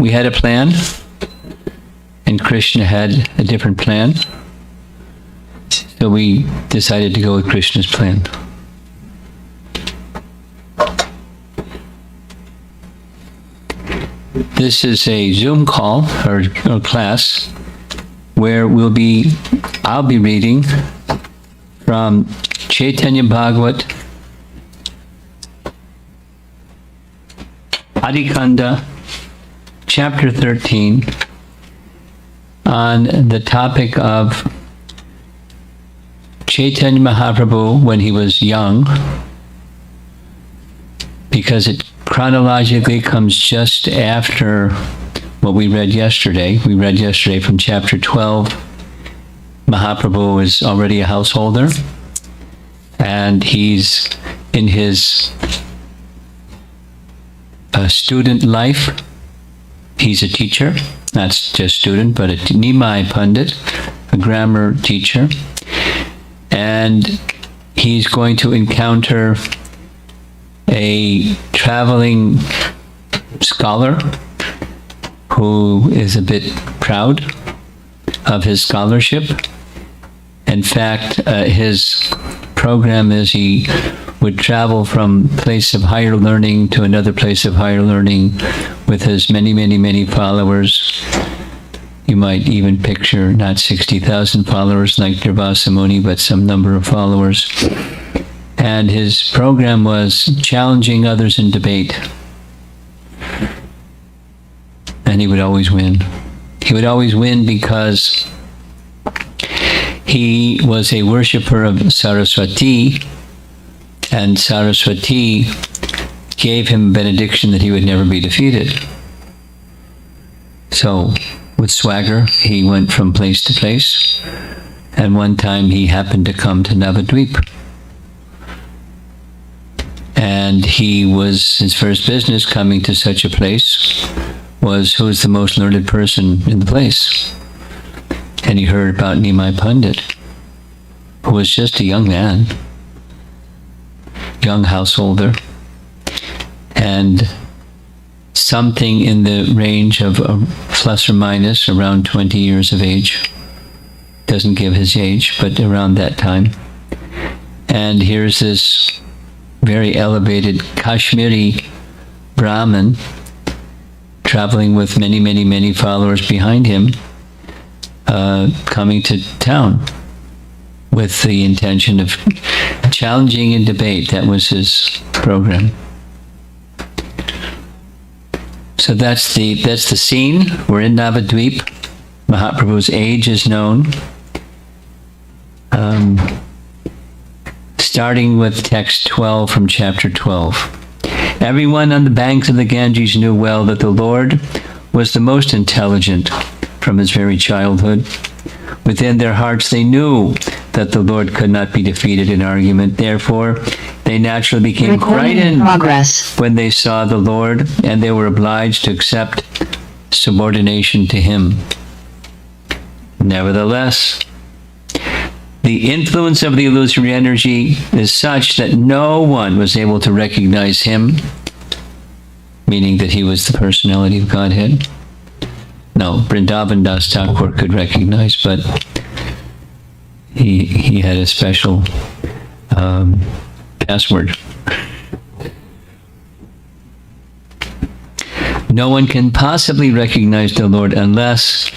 we had a plan, and Krishna had a different plan. So we decided to go with Krishna's plan. This is a Zoom call or class where I'll be reading from Chaitanya Bhagavat, Adikanda, chapter 13, on the topic of Chaitanya Mahaprabhu when he was young, because it chronologically comes just after what we read yesterday. We read yesterday from chapter 12. Mahaprabhu is already a householder, and he's in his student life. He's a teacher, not just student, but a Nimai Pandit, a grammar teacher. And he's going to encounter a traveling scholar who is a bit proud of his scholarship. In fact, his program is he would travel from place of higher learning to another place of higher learning with his many followers. You might even picture not 60,000 followers like Durvasa Muni, but some number of followers. And his program was challenging others in debate. And he would always win. He would always win because he was a worshipper of Saraswati, and Saraswati gave him benediction that he would never be defeated. So, with swagger, he went from place to place, and one time he happened to come to Navadvip. And his first business coming to such a place was, who is the most learned person in the place? And he heard about Nimai Pandit, who was just a young man, young householder, and something in the range of plus or minus around 20 years of age. Doesn't give his age, but around that time. And here's this very elevated Kashmiri Brahmin traveling with many followers behind him, coming to town with the intention of challenging in debate. That was his program. So that's the scene. We're in Navadvip. Mahaprabhu's age is known. Starting with text 12 from chapter 12. Everyone on the banks of the Ganges knew well that the Lord was the most intelligent from his very childhood. Within their hearts they knew that the Lord could not be defeated in argument. Therefore, they naturally became frightened when they saw the Lord, and they were obliged to accept subordination to him. Nevertheless, the influence of the illusory energy is such that no one was able to recognize him, meaning that he was the personality of Godhead. No, Vrindavan Das Thakur could recognize, but he had a special password. No one can possibly recognize the Lord unless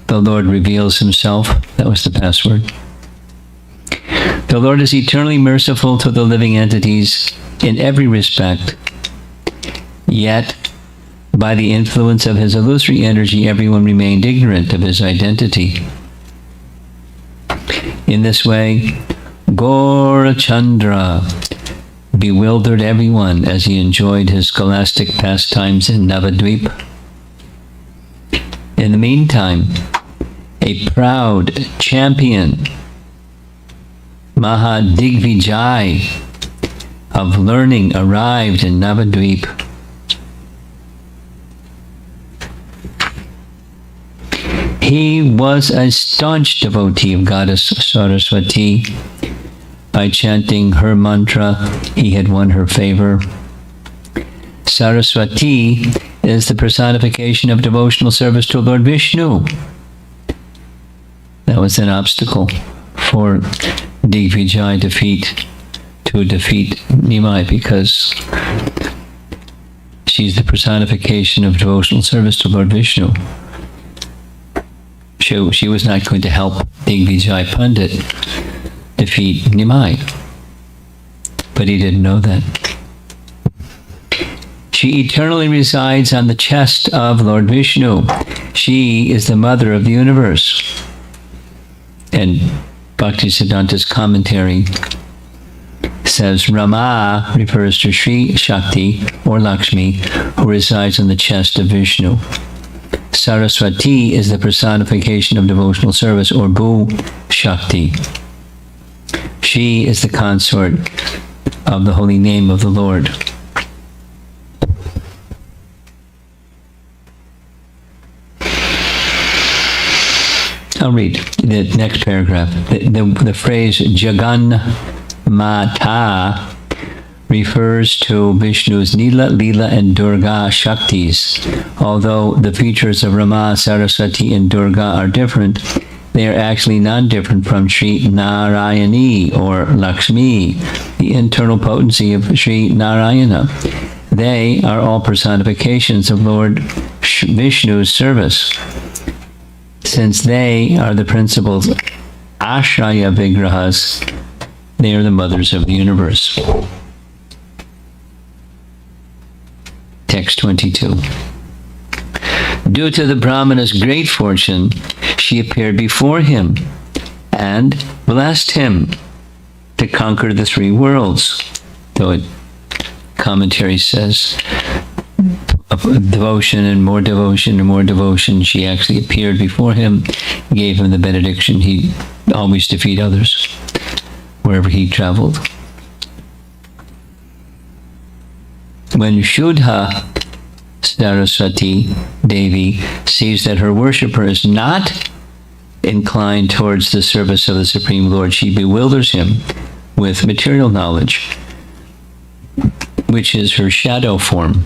the Lord reveals himself. That was the password. The Lord is eternally merciful to the living entities in every respect. Yet, by the influence of his illusory energy, everyone remained ignorant of his identity. In this way, Gaurachandra bewildered everyone as he enjoyed his scholastic pastimes in Navadvip. In the meantime, a proud champion, Digvijay of learning, arrived in Navadvip. He was a staunch devotee of goddess Saraswati. By chanting her mantra, he had won her favor. Saraswati is the personification of devotional service to Lord Vishnu. That was an obstacle for Digvijay to defeat Nimai, because she's the personification of devotional service to Lord Vishnu. She was not going to help Digvijay Pandit defeat Nimai, but he didn't know that. She eternally resides on the chest of Lord Vishnu. She is the mother of the universe. And Bhaktisiddhanta's commentary says Rama refers to Sri Shakti or Lakshmi, who resides on the chest of Vishnu. Saraswati is the personification of devotional service, or Bhu Shakti. She is the consort of the holy name of the Lord. I'll read the next paragraph. The phrase Jagan Mata refers to Vishnu's Nila, Leela, and Durga Shaktis. Although the features of Rama, Saraswati, and Durga are different, they are actually non-different from Sri Narayani or Lakshmi, the internal potency of Sri Narayana. They are all personifications of Lord Vishnu's service. Since they are the principles Ashraya Vigrahas, they are the mothers of the universe. Text 22. Due to the Brahmana's great fortune, she appeared before him and blessed him to conquer the three worlds. Though commentary says devotion and more devotion and more devotion, she actually appeared before him, gave him the benediction. He always defeat others wherever he traveled. When Shuddha Saraswati Devi sees that her worshipper is not inclined towards the service of the Supreme Lord, she bewilders him with material knowledge, which is her shadow form.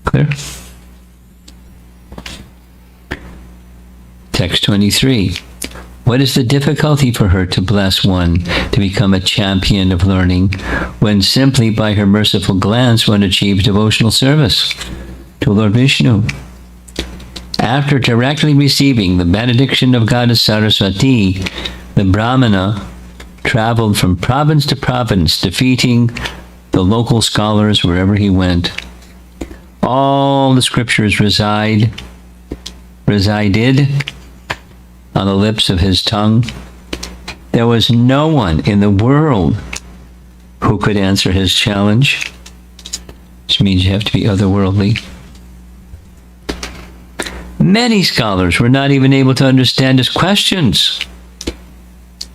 Clear? Text 23. What is the difficulty for her to bless one to become a champion of learning, when simply by her merciful glance one achieves devotional service to Lord Vishnu? After directly receiving the benediction of Goddess Saraswati, the Brahmana traveled from province to province, defeating the local scholars wherever he went. All the scriptures resided on the lips of his tongue. There was no one in the world who could answer his challenge, which means you have to be otherworldly. Many scholars were not even able to understand his questions.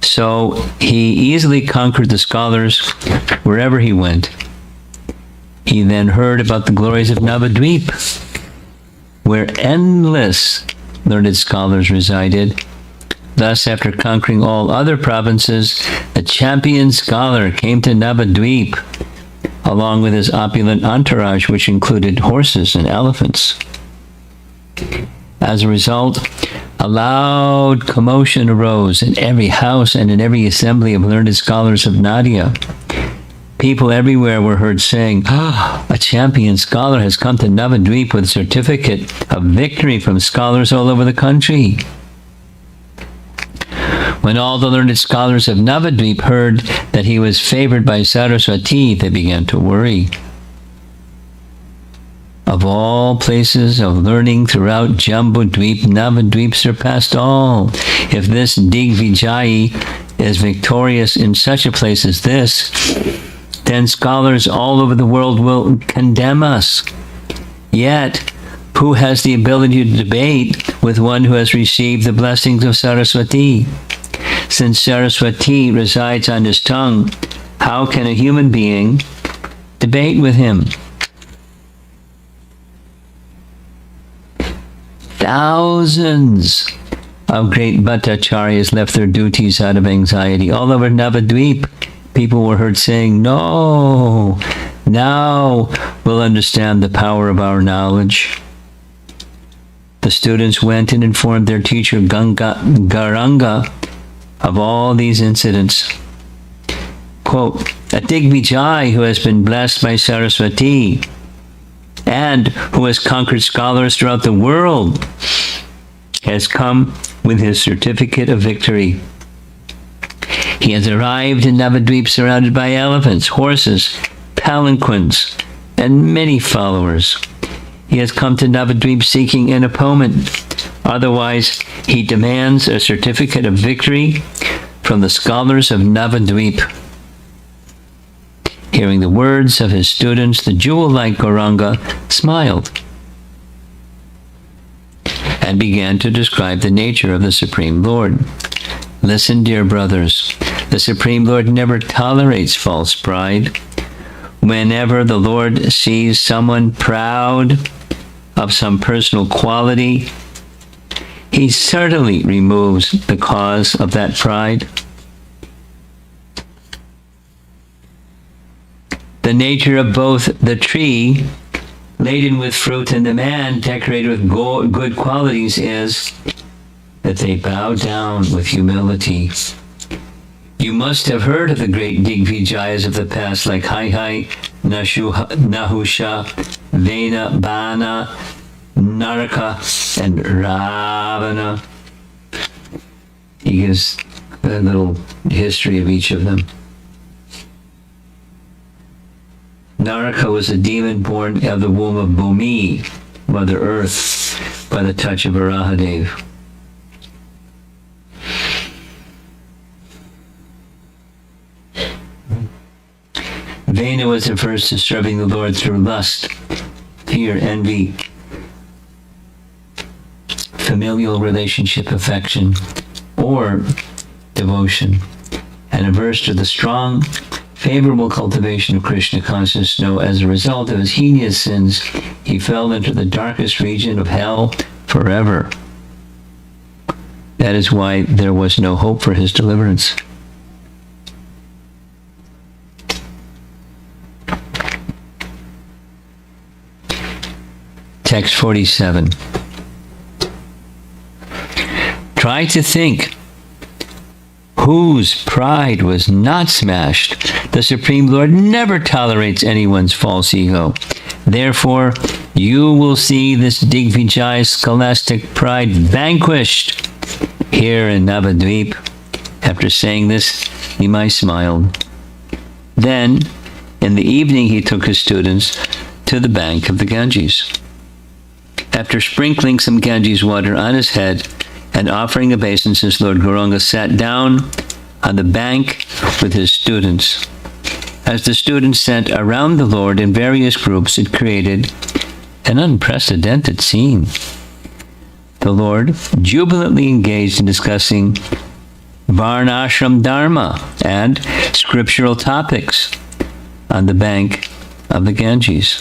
So he easily conquered the scholars wherever he went. He then heard about the glories of Navadvip, where endless learned scholars resided. Thus, after conquering all other provinces, a champion scholar came to Navadvip, along with his opulent entourage, which included horses and elephants. As a result, a loud commotion arose in every house and in every assembly of learned scholars of Nadia. People everywhere were heard saying, a champion scholar has come to Navadvip with a certificate of victory from scholars all over the country. When all the learned scholars of Navadvip heard that he was favored by Saraswati, they began to worry. Of all places of learning throughout Jambudvip, Navadvip surpassed all. If this Digvijay is victorious in such a place as this, then scholars all over the world will condemn us. Yet, who has the ability to debate with one who has received the blessings of Saraswati? Since Saraswati resides on his tongue, how can a human being debate with him? Thousands of great Bhattacharyas left their duties out of anxiety all over Navadvip. people were heard saying, "No, now we'll understand the power of our knowledge." The students went and informed their teacher Garanga of all these incidents. Quote, "A Digvijay who has been blessed by Saraswati and who has conquered scholars throughout the world has come with his certificate of victory. He has arrived in Navadvip surrounded by elephants, horses, palanquins, and many followers. He has come to Navadvip seeking an opponent. Otherwise, he demands a certificate of victory from the scholars of Navadvip." Hearing the words of his students, the jewel-like Gauranga smiled and began to describe the nature of the Supreme Lord. "Listen, dear brothers, the Supreme Lord never tolerates false pride. Whenever the Lord sees someone proud of some personal quality, he certainly removes the cause of that pride. The nature of both the tree laden with fruit and the man decorated with good qualities is that they bow down with humility. You must have heard of the great Digvijayas of the past like Hai, Nahusha, Vena, Bana, Naraka, and Ravana." He gives a little history of each of them. Naraka was a demon born of the womb of Bhumi, Mother Earth, by the touch of Varahadev. Vena was averse to serving the Lord through lust, fear, envy, familial relationship, affection, or devotion, and averse to the strong, favorable cultivation of Krishna consciousness. No, as a result of his heinous sins, he fell into the darkest region of hell forever. That is why there was no hope for his deliverance. Text 47. Try to think whose pride was not smashed. The Supreme Lord never tolerates anyone's false ego. Therefore, you will see this Digvijay's scholastic pride vanquished here in Navadvip. After saying this, Nimai smiled. Then, in the evening, he took his students to the bank of the Ganges. After sprinkling some Ganges water on his head and offering obeisances, Lord Gauranga sat down on the bank with his students. As the students sat around the Lord in various groups, it created an unprecedented scene. The Lord jubilantly engaged in discussing Varnashram Dharma and scriptural topics on the bank of the Ganges.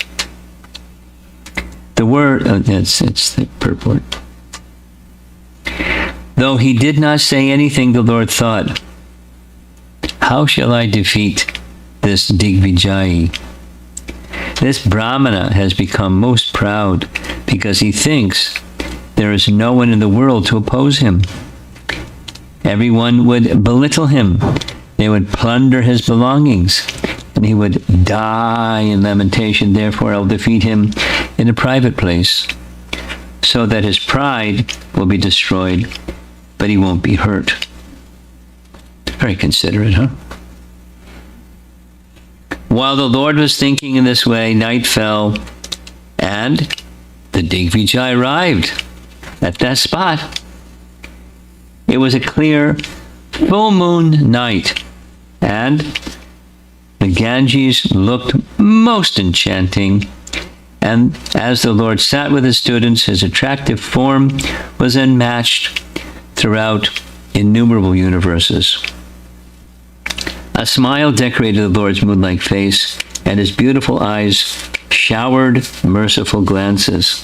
The word, it's the purport. Though he did not say anything, the Lord thought, "How shall I defeat this Digvijay? This Brahmana has become most proud because he thinks there is no one in the world to oppose him. Everyone would belittle him. They would plunder his belongings, and he would die in lamentation. Therefore, I'll defeat him in a private place, so that his pride will be destroyed, but he won't be hurt." Very considerate, huh? While the Lord was thinking in this way, night fell, and the Digvijay arrived at that spot. It was a clear, full moon night, and the Ganges looked most enchanting. And as the Lord sat with his students, his attractive form was unmatched throughout innumerable universes. A smile decorated the Lord's moon-like face, and his beautiful eyes showered merciful glances.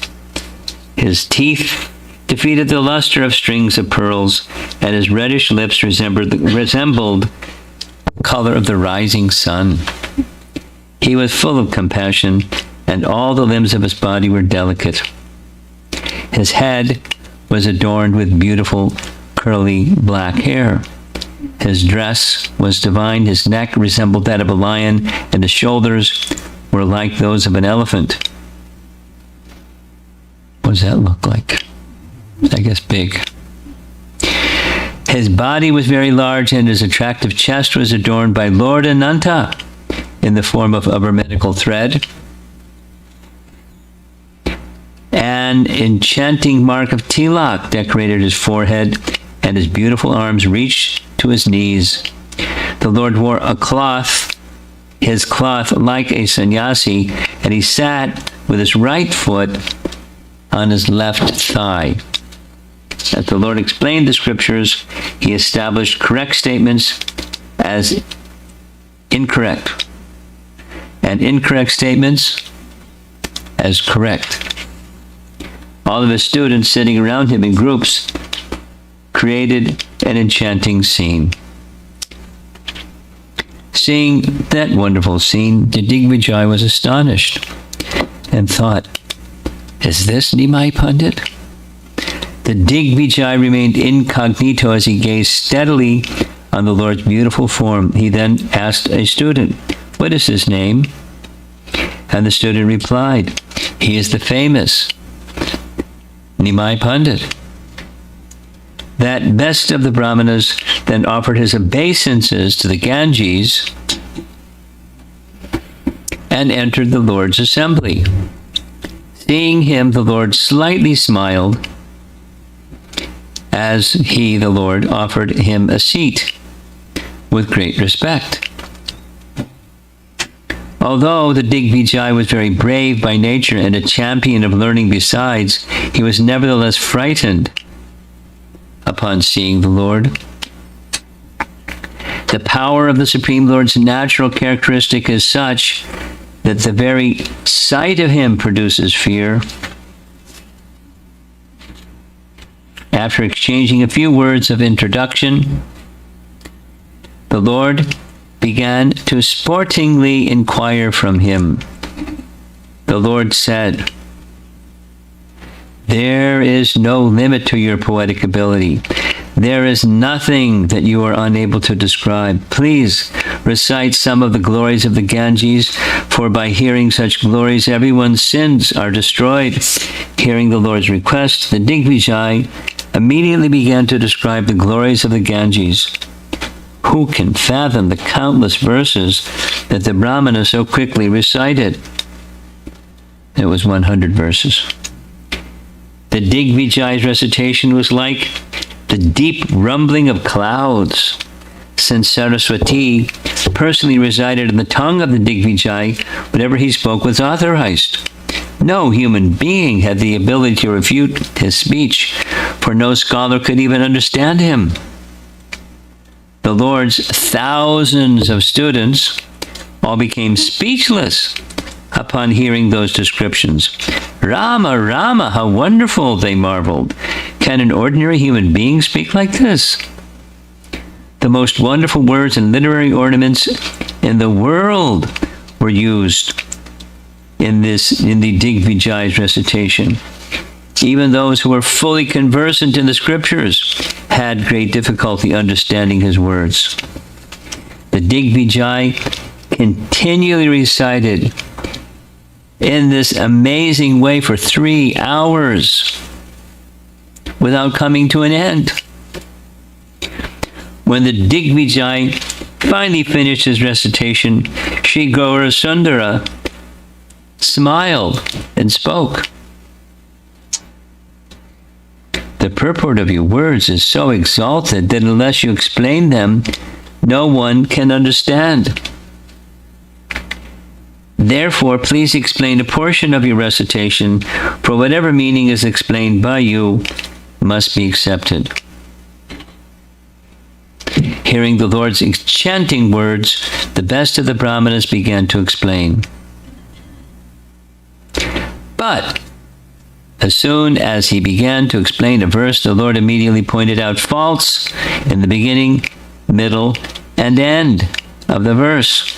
His teeth defeated the luster of strings of pearls, and his reddish lips resembled color of the rising sun. He was full of compassion, and all the limbs of his body were delicate. His head was adorned with beautiful curly black hair. His dress was divine. His neck resembled that of a lion, and his shoulders were like those of an elephant. What does that look like? I guess big. His body was very large, and his attractive chest was adorned by Lord Ananta in the form of a medical thread. An enchanting mark of tilak decorated his forehead, and his beautiful arms reached to his knees. The Lord wore his cloth like a sannyasi, and he sat with his right foot on his left thigh. As the Lord explained the scriptures, he established correct statements as incorrect, and incorrect statements as correct. All of his students sitting around him in groups created an enchanting scene. Seeing that wonderful scene, the Digvijay was astonished and thought, "Is this Nimai Pandit?" The Digvijay remained incognito as he gazed steadily on the Lord's beautiful form. He then asked a student, "What is his name?" And the student replied, "He is the famous Nimai Pandit." That best of the Brahmanas then offered his obeisances to the Ganges and entered the Lord's assembly. Seeing him, the Lord slightly smiled as he, the Lord, offered him a seat with great respect. Although the Digvijay was very brave by nature and a champion of learning besides, he was nevertheless frightened upon seeing the Lord. The power of the Supreme Lord's natural characteristic is such that the very sight of him produces fear. After exchanging a few words of introduction, the Lord began to sportingly inquire from him. The Lord said, "There is no limit to your poetic ability. There is nothing that you are unable to describe. Please recite some of the glories of the Ganges, for by hearing such glories, everyone's sins are destroyed." Hearing the Lord's request, the Digvijay immediately began to describe the glories of the Ganges. Who can fathom the countless verses that the Brahmana so quickly recited? It was 100 verses. The Digvijay's recitation was like the deep rumbling of clouds. Since Saraswati personally resided in the tongue of the Digvijay, whatever he spoke was authorized. No human being had the ability to refute his speech, for no scholar could even understand him. The Lord's thousands of students all became speechless upon hearing those descriptions. "Rama, Rama, how wonderful," they marveled. "Can an ordinary human being speak like this?" The most wonderful words and literary ornaments in the world were used in the Digvijay's recitation. Even those who were fully conversant in the scriptures had great difficulty understanding his words. The Digvijay continually recited in this amazing way for 3 hours without coming to an end. When the Digvijay finally finished his recitation, Shri Gaura Sundara smiled and spoke. "The purport of your words is so exalted that unless you explain them, no one can understand. Therefore, please explain a portion of your recitation, for whatever meaning is explained by you must be accepted." Hearing the Lord's enchanting words, the best of the Brahmanas began to explain. But as soon as he began to explain a verse, the Lord immediately pointed out faults in the beginning, middle, and end. of the verse.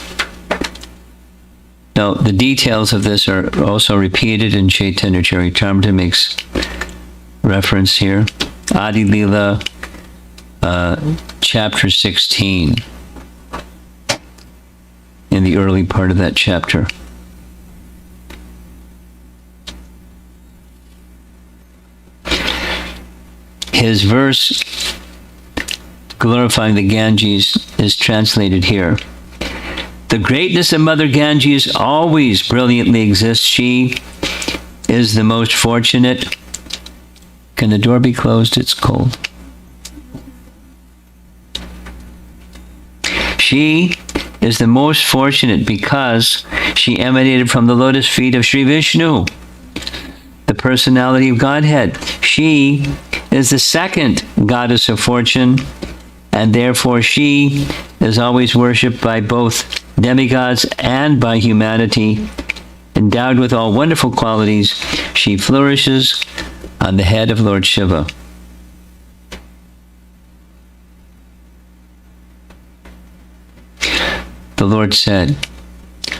Now, the details of this are also repeated in Chaitanya Charitamrita, makes reference here. Adi Lila, chapter 16, in the early part of that chapter. His verse glorifying the Ganges is translated here. The greatness of Mother Ganges always brilliantly exists. She is the most fortunate. Can the door be closed? It's cold. She is the most fortunate because she emanated from the lotus feet of Sri Vishnu, the personality of Godhead. She is the second goddess of fortune, and therefore she is always worshipped by both demigods and by humanity. Endowed with all wonderful qualities, she flourishes on the head of Lord Shiva. The Lord said,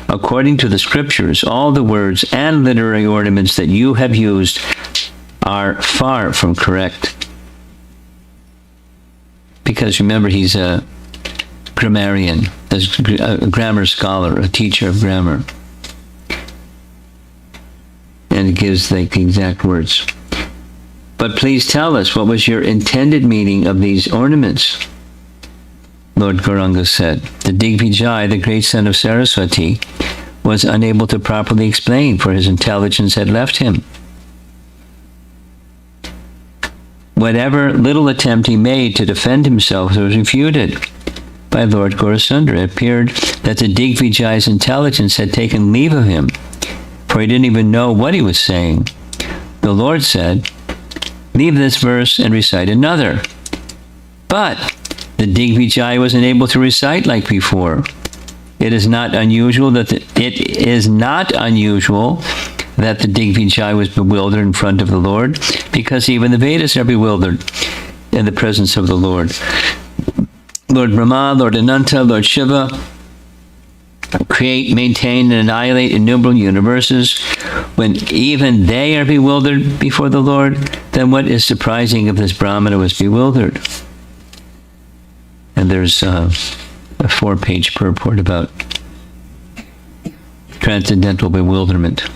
according to the scriptures, all the words and literary ornaments that you have used are far from correct. Because remember, he's a grammarian, a grammar scholar, a teacher of grammar. And it gives the exact words. But please tell us, what was your intended meaning of these ornaments? Lord Gauranga said, the Digvijay, the great son of Saraswati, was unable to properly explain, for his intelligence had left him. Whatever little attempt he made to defend himself was refuted by Lord Gaurasundara. It appeared that the Digvijay's intelligence had taken leave of him, for he didn't even know what he was saying. The Lord said, leave this verse and recite another. But the Digvijay was unable to recite like before. It is not unusual that the Digvijay was bewildered in front of the Lord, because even the Vedas are bewildered in the presence of the Lord. Lord Brahma, Lord Ananta, Lord Shiva create, maintain, and annihilate innumerable universes. When even they are bewildered before the Lord, then what is surprising if this Brahmana was bewildered? And there's a 4-page purport about transcendental bewilderment.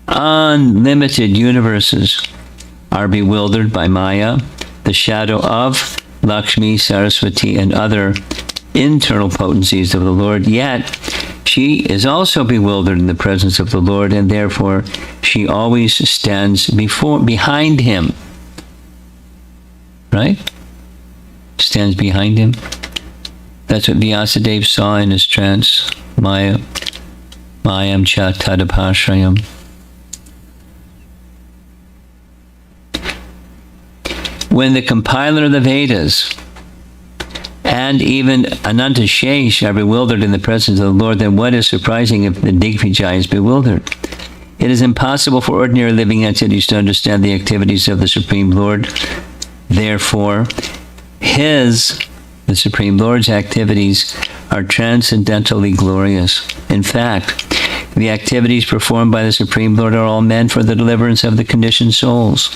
Unlimited universes are bewildered by Maya, the shadow of Lakshmi, Saraswati, and other internal potencies of the Lord. Yet she is also bewildered in the presence of the Lord, and therefore she always stands behind him. Right? Stands behind him. That's what Vyasadeva saw in his trance. Mayam cha tadapashrayam. When the compiler of the Vedas and even Ananta Shesh are bewildered in the presence of the Lord, then what is surprising if the Digvijay is bewildered? It is impossible for ordinary living entities to understand the activities of the Supreme Lord. Therefore, the Supreme Lord's activities are transcendentally glorious. In fact, the activities performed by the Supreme Lord are all meant for the deliverance of the conditioned souls.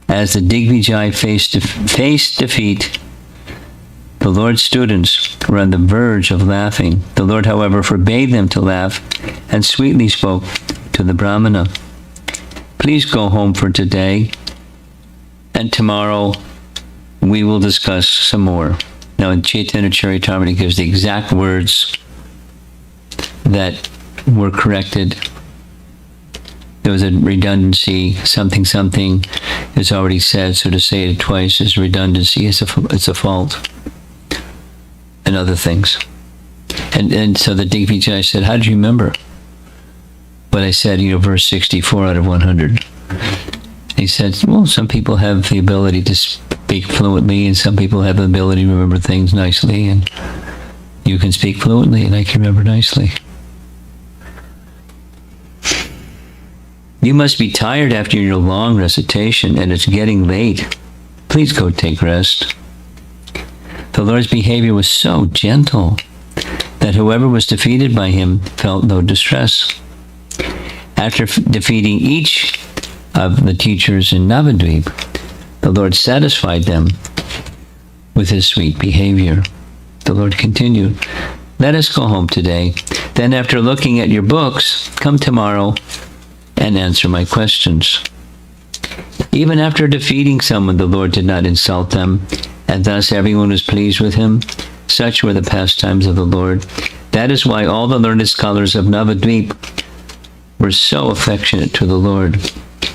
As the Digvijay faced defeat, the Lord's students were on the verge of laughing. The Lord, however, forbade them to laugh and sweetly spoke to the Brahmana. Please go home for today, and tomorrow we will discuss some more. Now, in Chaitanya Charitamrita gives the exact words that were corrected. There was a redundancy, something is already said, so to say it twice is redundancy, it's a fault, and other things. And so the Digvijay said, how did you remember what I said, verse 64 out of 100? He said, well, some people have the ability to speak fluently, and some people have the ability to remember things nicely, and you can speak fluently, and I can remember nicely. You must be tired after your long recitation, and it's getting late. Please go take rest. The Lord's behavior was so gentle that whoever was defeated by him felt no distress. After defeating each of the teachers in Navadvip, the Lord satisfied them with his sweet behavior. The Lord continued, "Let us go home today. Then after looking at your books, come tomorrow and answer my questions." Even after defeating someone, the Lord did not insult them, and thus everyone was pleased with him. Such were the pastimes of the Lord. That is why all the learned scholars of Navadvip were so affectionate to the Lord.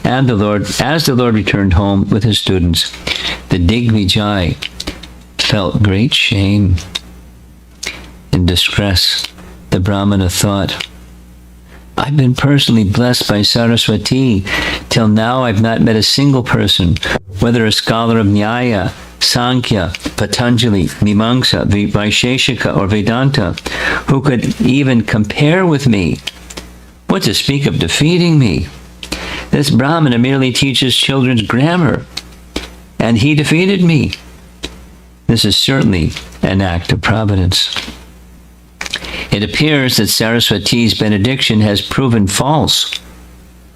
And as the Lord returned home with his students, the Digvijay felt great shame and distress. The Brahmana thought, "I've been personally blessed by Saraswati. Till now I've not met a single person, whether a scholar of Nyaya, Sankhya, Patanjali, Mimamsa, Vaisheshika, or Vedanta, who could even compare with me. What to speak of defeating me? This Brahmana merely teaches children's grammar, and he defeated me. This is certainly an act of providence." It appears that Saraswati's benediction has proven false,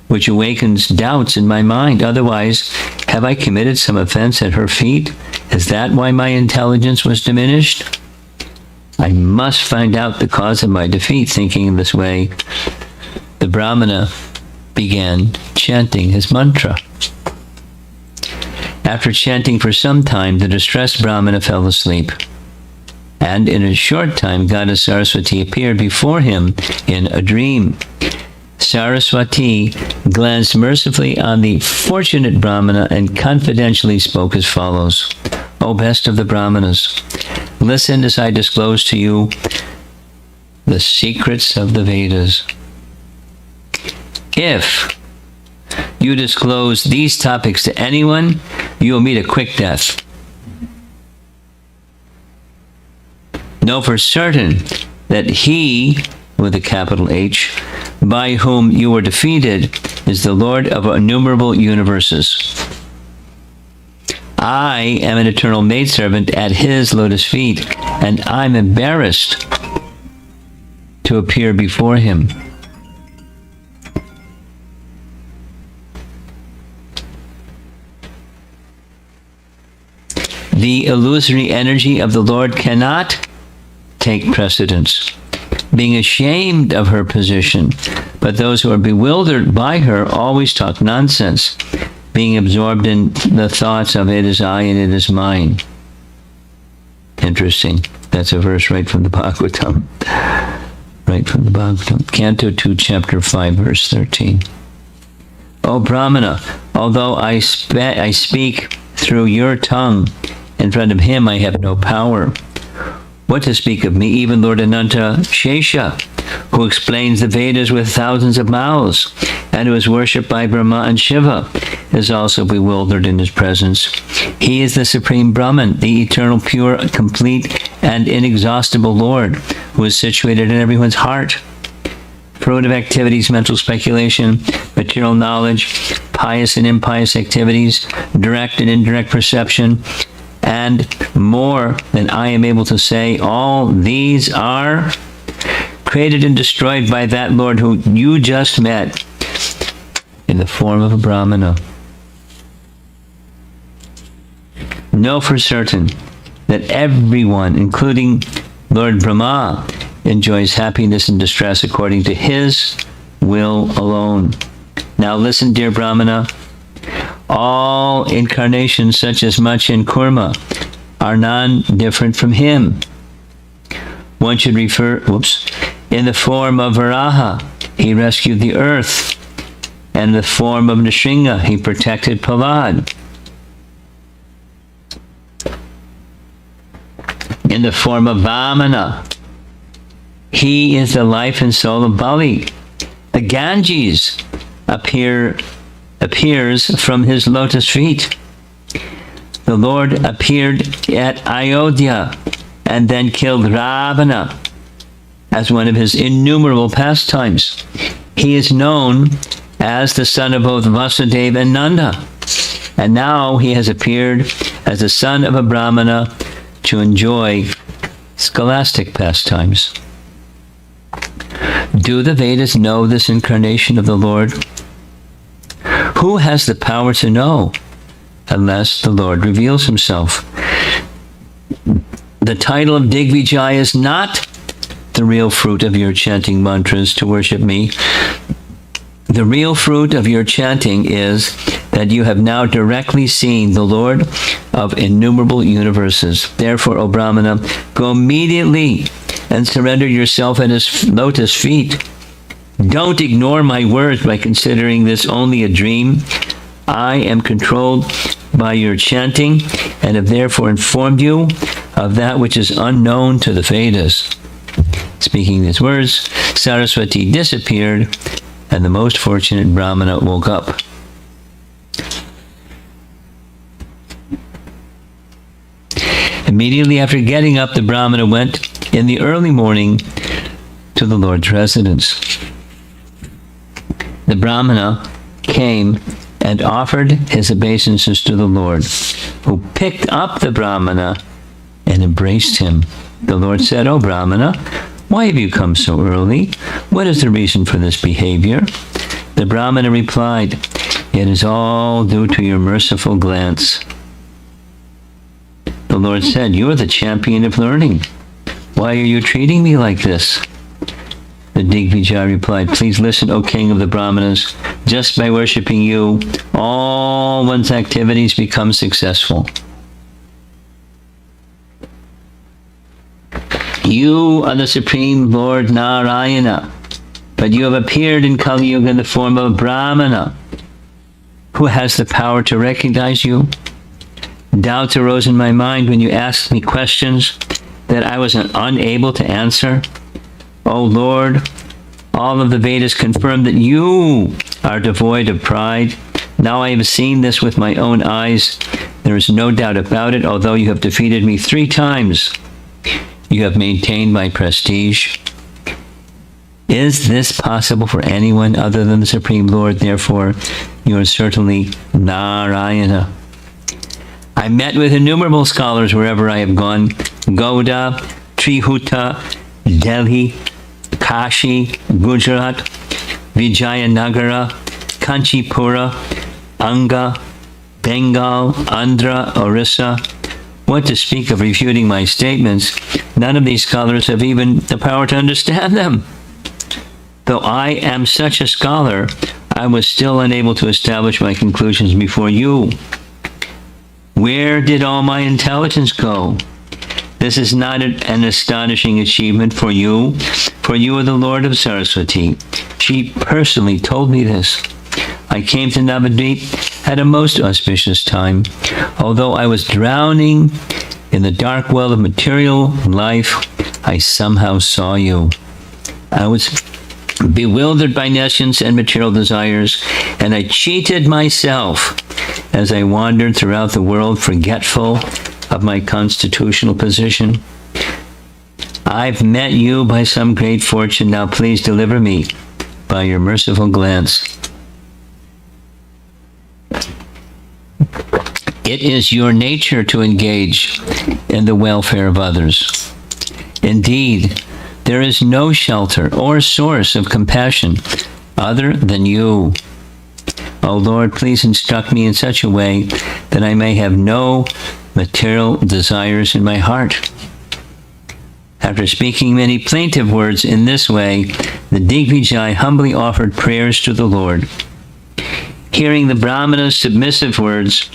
which awakens doubts in my mind. Otherwise, have I committed some offense at her feet? Is that why my intelligence was diminished? I must find out the cause of my defeat. Thinking in this way, the Brahmana began chanting his mantra. After chanting for some time, the distressed Brahmana fell asleep. And in a short time, Goddess Saraswati appeared before him in a dream. Saraswati glanced mercifully on the fortunate Brahmana and confidentially spoke as follows. "O best of the Brahmanas, listen as I disclose to you the secrets of the Vedas. If you disclose these topics to anyone, you will meet a quick death. Know for certain that he, with a capital H, by whom you were defeated, is the Lord of innumerable universes. I am an eternal maidservant at his lotus feet, and I'm embarrassed to appear before him. The illusory energy of the Lord cannot take precedence, being ashamed of her position, but those who are bewildered by her always talk nonsense, being absorbed in the thoughts of it is I and it is mine." Interesting. That's a verse right from the Bhagavatam. Right from the Bhagavatam. Canto 2, Chapter 5, verse 13. "O Brahmana, although I speak through your tongue, in front of him I have no power. What to speak of me, even Lord Ananta Shesha, who explains the Vedas with thousands of mouths, and who is worshipped by Brahma and Shiva, is also bewildered in his presence. He is the Supreme Brahman, the eternal, pure, complete, and inexhaustible Lord, who is situated in everyone's heart. Fruit of activities, mental speculation, material knowledge, pious and impious activities, direct and indirect perception, and more than I am able to say, all these are created and destroyed by that Lord who you just met in the form of a Brahmana. Know for certain that everyone, including Lord Brahma, enjoys happiness and distress according to his will alone. Now listen, dear Brahmana. All incarnations, such as Matsya and Kurma, are non-different from him. One should refer, in the form of Varaha, he rescued the earth, and in the form of Nrsimha, he protected Prahlad. In the form of Vamana, he is the life and soul of Bali. The Ganges appears from his lotus feet. The Lord appeared at Ayodhya and then killed Ravana as one of his innumerable pastimes. He is known as the son of both Vasudeva and Nanda, and now he has appeared as the son of a Brahmana to enjoy scholastic pastimes. Do the Vedas know this incarnation of the Lord? Who has the power to know unless the Lord reveals himself? The title of Digvijay is not the real fruit of your chanting mantras to worship me. The real fruit of your chanting is that you have now directly seen the Lord of innumerable universes. Therefore, O Brahmana, go immediately and surrender yourself at his lotus feet. Don't ignore my words by considering this only a dream. I am controlled by your chanting and have therefore informed you of that which is unknown to the Vedas. Speaking these words, Saraswati disappeared, and the most fortunate Brahmana woke up. Immediately after getting up, the Brahmana went in the early morning to the Lord's residence. The Brahmana came and offered his obeisances to the Lord, who picked up the Brahmana and embraced him. The Lord said, "O Brahmana, why have you come so early? What is the reason for this behavior?" The Brahmana replied, "It is all due to your merciful glance." The Lord said, "You are the champion of learning. Why are you treating me like this?" The Digvijay replied, "Please listen, O king of the Brahmanas. Just by worshipping you, all one's activities become successful. You are the Supreme Lord Narayana, but you have appeared in Kali Yuga in the form of a Brahmana. Who has the power to recognize you? Doubts arose in my mind when you asked me questions that I was unable to answer. O Lord, all of the Vedas confirm that you are devoid of pride. Now I have seen this with my own eyes. There is no doubt about it. Although you have defeated me 3 times, you have maintained my prestige. Is this possible for anyone other than the Supreme Lord? Therefore, you are certainly Narayana. I met with innumerable scholars wherever I have gone. Gauda, Trihuta, Delhi, Kashi, Gujarat, Vijayanagara, Kanchipura, Anga, Bengal, Andhra, Orissa. What to speak of refuting my statements? None of these scholars have even the power to understand them. Though I am such a scholar, I was still unable to establish my conclusions before you. Where did all my intelligence go? This is not an astonishing achievement for you are the Lord of Saraswati. She personally told me this. I came to Navadvip at a most auspicious time. Although I was drowning in the dark well of material life, I somehow saw you. I was bewildered by nescience and material desires, and I cheated myself as I wandered throughout the world, forgetful of my constitutional position. I've met you by some great fortune. Now please deliver me by your merciful glance. It is your nature to engage in the welfare of others. Indeed, there is no shelter or source of compassion other than you. O Lord, please instruct me in such a way that I may have no material desires in my heart. After speaking many plaintive words in this way, the Digvijay humbly offered prayers to the Lord. Hearing the Brahmana's submissive words,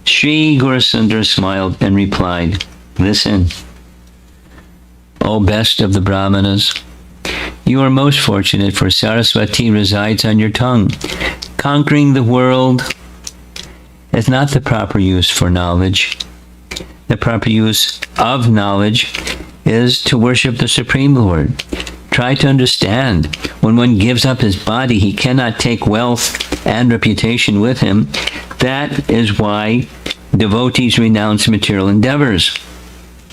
Sri Gaurasundara smiled and replied, "Listen, O best of the Brahmanas, you are most fortunate, for Saraswati resides on your tongue. Conquering the world is not the proper use for knowledge. The proper use of knowledge is to worship the Supreme Lord. Try to understand. When one gives up his body, he cannot take wealth and reputation with him. That is why devotees renounce material endeavors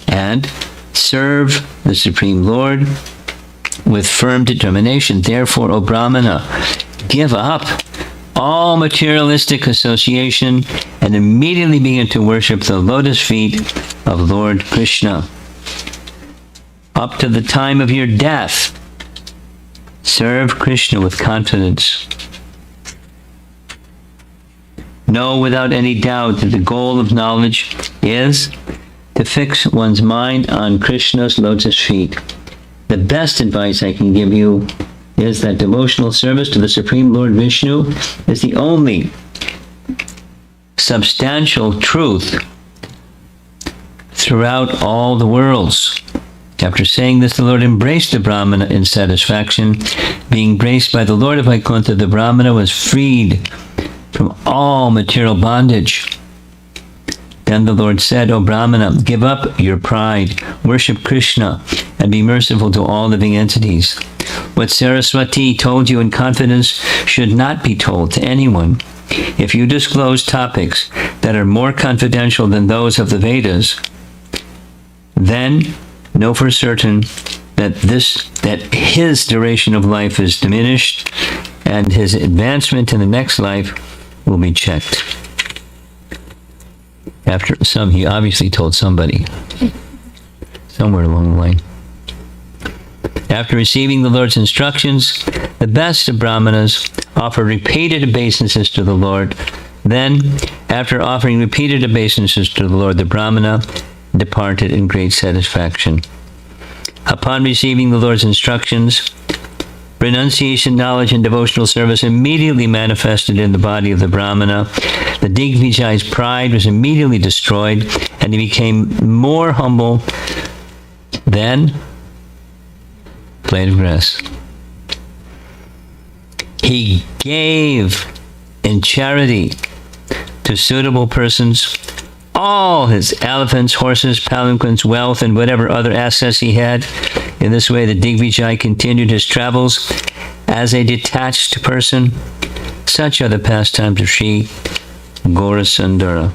and serve the Supreme Lord with firm determination. Therefore, O Brahmana, give up all materialistic association and immediately begin to worship the lotus feet of Lord Krishna. Up to the time of your death, serve Krishna with confidence. Know without any doubt that the goal of knowledge is to fix one's mind on Krishna's lotus feet. The best advice I can give you is that devotional service to the Supreme Lord Vishnu is the only substantial truth throughout all the worlds. After saying this, the Lord embraced the Brahmana in satisfaction. Being embraced by the Lord of Vaikuntha, the Brahmana was freed from all material bondage. Then the Lord said, O Brahmana, give up your pride, worship Krishna, and be merciful to all living entities. What Saraswati told you in confidence should not be told to anyone. If you disclose topics that are more confidential than those of the Vedas, then know for certain that his duration of life is diminished and his advancement in the next life will be checked. He obviously told somebody somewhere along the line. After receiving the Lord's instructions, the best of Brahmanas offered repeated obeisances to the Lord. Then, after offering repeated obeisances to the Lord, the Brahmana departed in great satisfaction. Upon receiving the Lord's instructions, renunciation, knowledge, and devotional service immediately manifested in the body of the Brahmana. The Digvijay's pride was immediately destroyed, and he became more humble than a blade of grass. He gave in charity to suitable persons all his elephants, horses, palanquins, wealth, and whatever other assets he had. In this way, the Digvijay continued his travels as a detached person. Such are the pastimes of Sri Gaurasundara.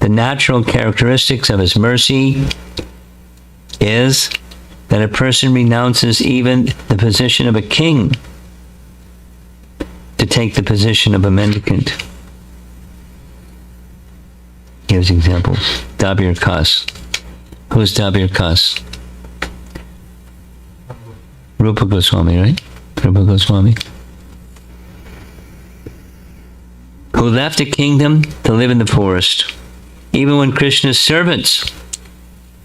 The natural characteristics of his mercy is that a person renounces even the position of a king to take the position of a mendicant. Gives examples. Dabir Kas. Who's Dabir Kas? Rupa Goswami, right? Rupa Goswami. Who left a kingdom to live in the forest. Even when Krishna's servants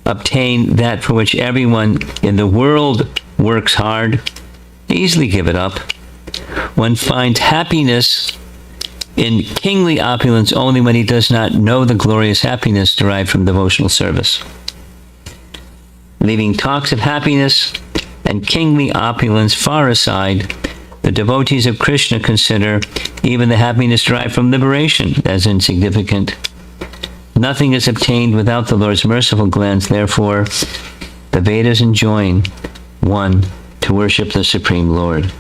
obtain that for which everyone in the world works hard, they easily give it up. One finds happiness in kingly opulence only when he does not know the glorious happiness derived from devotional service. Leaving talks of happiness and kingly opulence far aside, the devotees of Krishna consider even the happiness derived from liberation as insignificant. Nothing is obtained without the Lord's merciful glance. Therefore, the Vedas enjoin one to worship the Supreme Lord.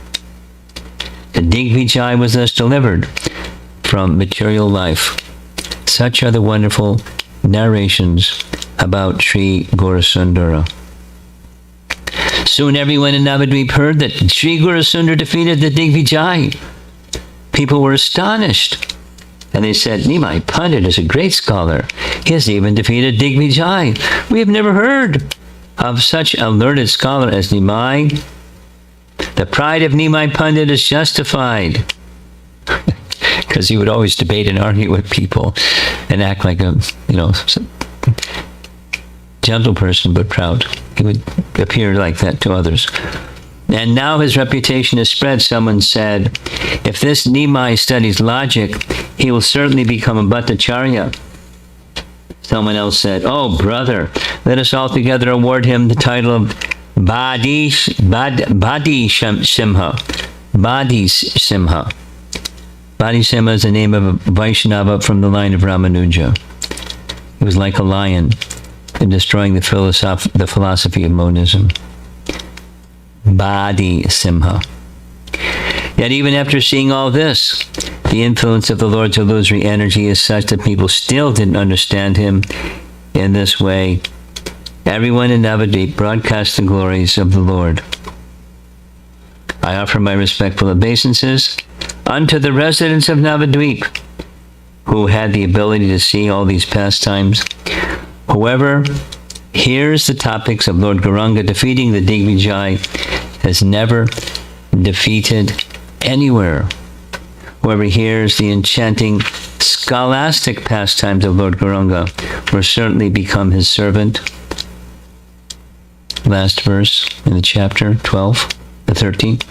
The Digvijay was thus delivered from material life. Such are the wonderful narrations about Sri Gaurasundara. Soon everyone in Navadvip heard that Sri Gaurasundara defeated the Digvijay. People were astonished, and they said, Nimai Pandit is a great scholar. He has even defeated Digvijay. We have never heard of such a learned scholar as Nimai. The pride of Nimai Pandit is justified. Because he would always debate and argue with people and act like a, gentle person, but proud. He would appear like that to others. And now his reputation is spread. Someone said, if this Nimai studies logic, he will certainly become a Bhattacharya. Someone else said, oh, brother, let us all together award him the title of Badi Simha. Badi Simha is the name of a Vaishnava from the line of Ramanuja. He was like a lion in destroying the philosophy of monism. Badi Simha. Yet even after seeing all this, the influence of the Lord's illusory energy is such that people still didn't understand him in this way. Everyone in Navadvip broadcast the glories of the Lord. I offer my respectful obeisances unto the residents of Navadvip, who had the ability to see all these pastimes. Whoever hears the topics of Lord Gauranga defeating the Digvijay has never defeated anywhere. Whoever hears the enchanting scholastic pastimes of Lord Gauranga will certainly become his servant. Last verse in the chapter 12, the 13th.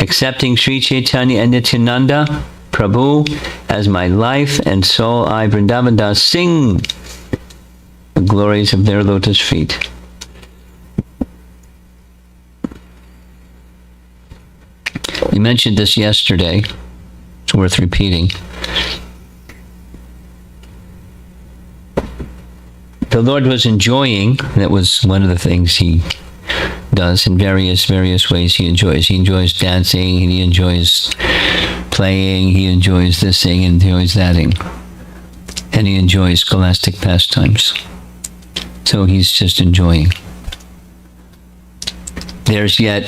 Accepting Sri Chaitanya and Nityananda Prabhu as my life and soul, I, Vrindavan Das, sing the glories of their lotus feet. We mentioned this yesterday. It's worth repeating. The Lord was enjoying, that was one of the things he does in various ways he enjoys. He enjoys dancing, he enjoys playing, he enjoys this thing, and he enjoys thatting. And he enjoys scholastic pastimes. So he's just enjoying. There's yet,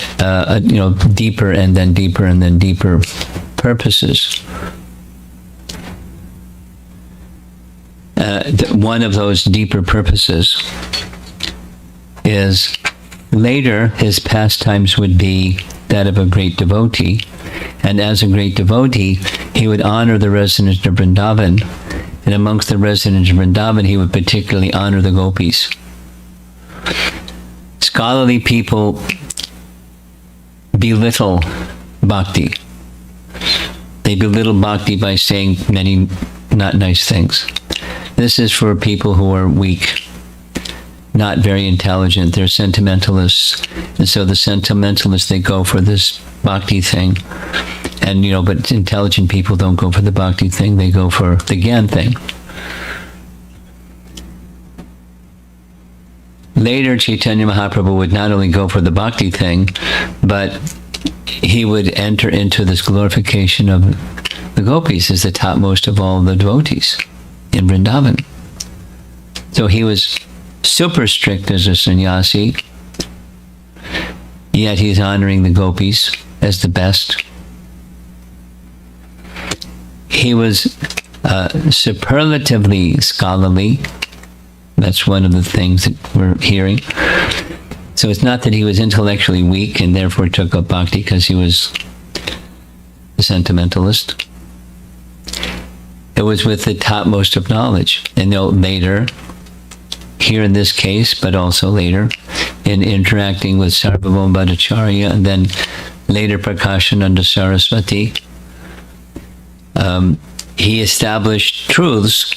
deeper and then deeper and then deeper purposes. One of those deeper purposes is later his pastimes would be that of a great devotee, and as a great devotee he would honor the residents of Vrindavan, and amongst the residents of Vrindavan he would particularly honor the gopis. Scholarly people belittle bhakti. They belittle bhakti by saying many not nice things. This is for people who are weak, not very intelligent. They're sentimentalists. And so the sentimentalists, they go for this bhakti thing. And, but intelligent people don't go for the bhakti thing. They go for the Gyan thing. Later, Chaitanya Mahaprabhu would not only go for the bhakti thing, but he would enter into this glorification of the gopis as the topmost of all the devotees in Vrindavan. So he was super strict as a sannyasi, yet he's honoring the gopis as the best. He was superlatively scholarly. That's one of the things that we're hearing. So it's not that he was intellectually weak and therefore took up bhakti because he was a sentimentalist. It was with the topmost of knowledge. And later, here in this case, but also later, in interacting with Sarvabhauma Bhattacharya, and then later Prakashananda Saraswati, he established truths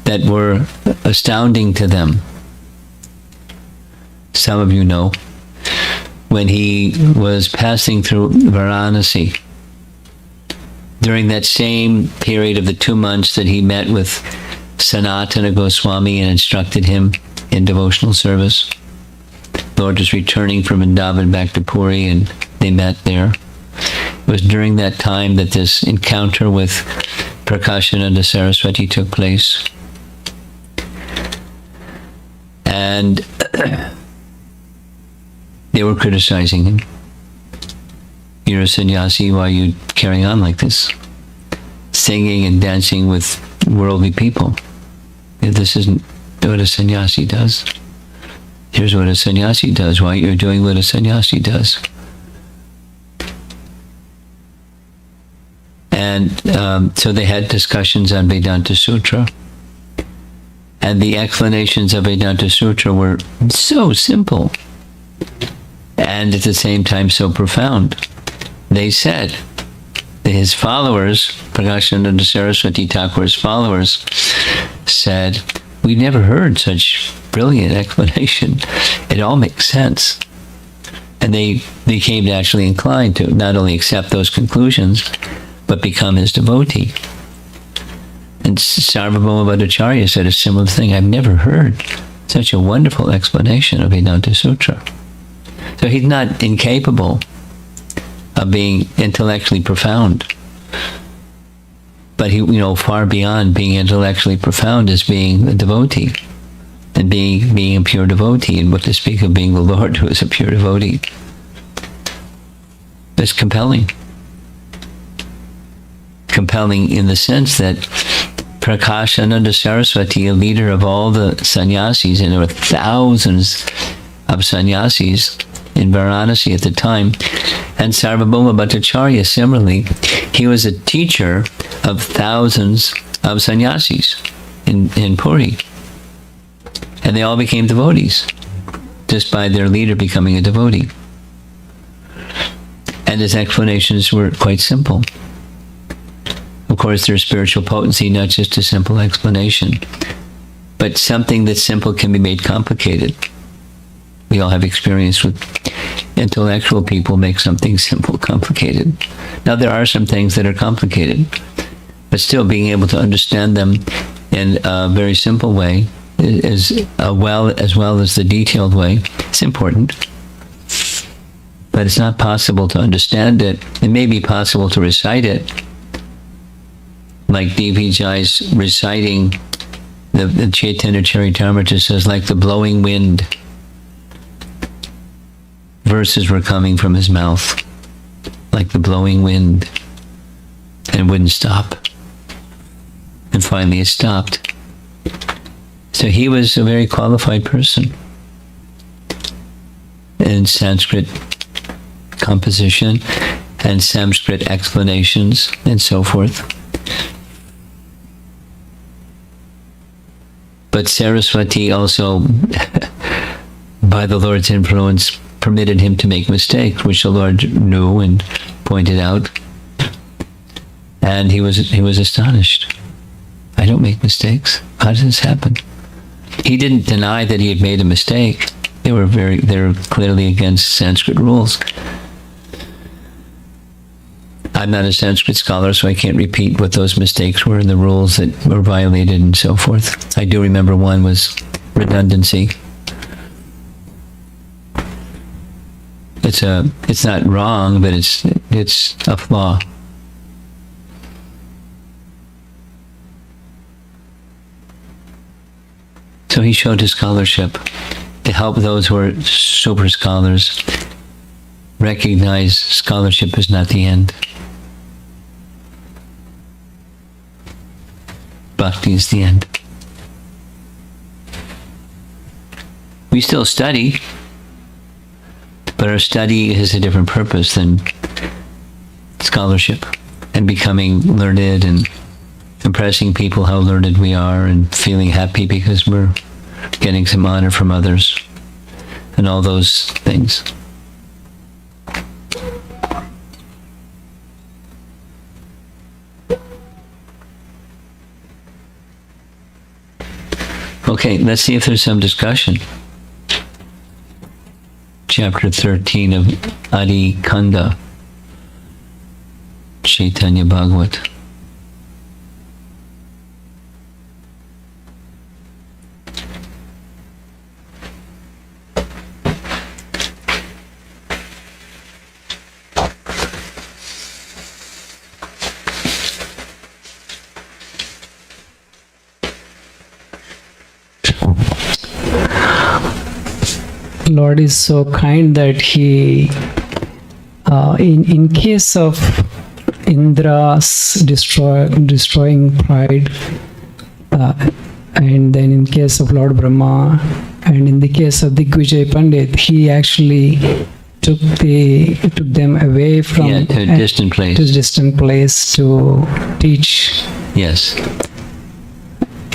that were astounding to them. Some of you know, when he was passing through Varanasi, during that same period of the 2 months that he met with Sanatana Goswami and instructed him in devotional service, Lord was returning from Vrindavan back to Puri and they met there. It was during that time that this encounter with Prakashananda Saraswati took place. And they were criticizing him. You're a sannyasi, why are you carrying on like this? Singing and dancing with worldly people. This isn't what a sannyasi does. Here's what a sannyasi does. Why you're doing what a sannyasi does. And so they had discussions on Vedanta Sutra. And the explanations of Vedanta Sutra were so simple and at the same time so profound. They said, his followers, Prakashananda Saraswati Thakur's followers, said, we never heard such brilliant explanation. It all makes sense. And they became naturally inclined to not only accept those conclusions, but become his devotee. And Sarvabhauma Bhattacharya said a similar thing. I've never heard such a wonderful explanation of Vedanta Sutra. So he's not incapable of being intellectually profound. But he, far beyond being intellectually profound is being a devotee. And being a pure devotee, and what to speak of being the Lord who is a pure devotee. It's compelling. Compelling in the sense that Prakashananda Saraswati, a leader of all the sannyasis, and there were thousands of sannyasis in Varanasi at the time, and Sarvabhauma Bhattacharya, similarly, he was a teacher of thousands of sannyasis in Puri. And they all became devotees, just by their leader becoming a devotee. And his explanations were quite simple. Of course, there's spiritual potency, not just a simple explanation. But something that's simple can be made complicated. We all have experience with intellectual people make something simple complicated. Now, there are some things that are complicated, but still being able to understand them in a very simple way as well as the detailed way is important. But it's not possible to understand it. It may be possible to recite it, like Digvijay's reciting the Chaitanya Charitamrita says, like the blowing wind. Verses were coming from his mouth, like the blowing wind, and wouldn't stop. And finally it stopped. So he was a very qualified person in Sanskrit composition and Sanskrit explanations and so forth. But Saraswati also, by the Lord's influence, permitted him to make mistakes, which the Lord knew and pointed out. And he was astonished. I don't make mistakes. How does this happen? He didn't deny that he had made a mistake. They were clearly against Sanskrit rules. I'm not a Sanskrit scholar, so I can't repeat what those mistakes were and the rules that were violated and so forth. I do remember one was redundancy. It's not wrong, but it's a flaw. So he showed his scholarship to help those who are super scholars recognize scholarship is not the end. Bhakti is the end. We still study, but our study has a different purpose than scholarship and becoming learned and impressing people how learned we are and feeling happy because we're getting some honor from others and all those things. Okay, let's see if there's some discussion. Chapter 13 of Adi Kanda, Chaitanya Bhagavat. Lord is so kind that he, in case of Indra's destroying pride, and then in case of Lord Brahma, and in the case of Digvijay Pandit, he actually took them away from to a distant place. To a distant place to teach. Yes.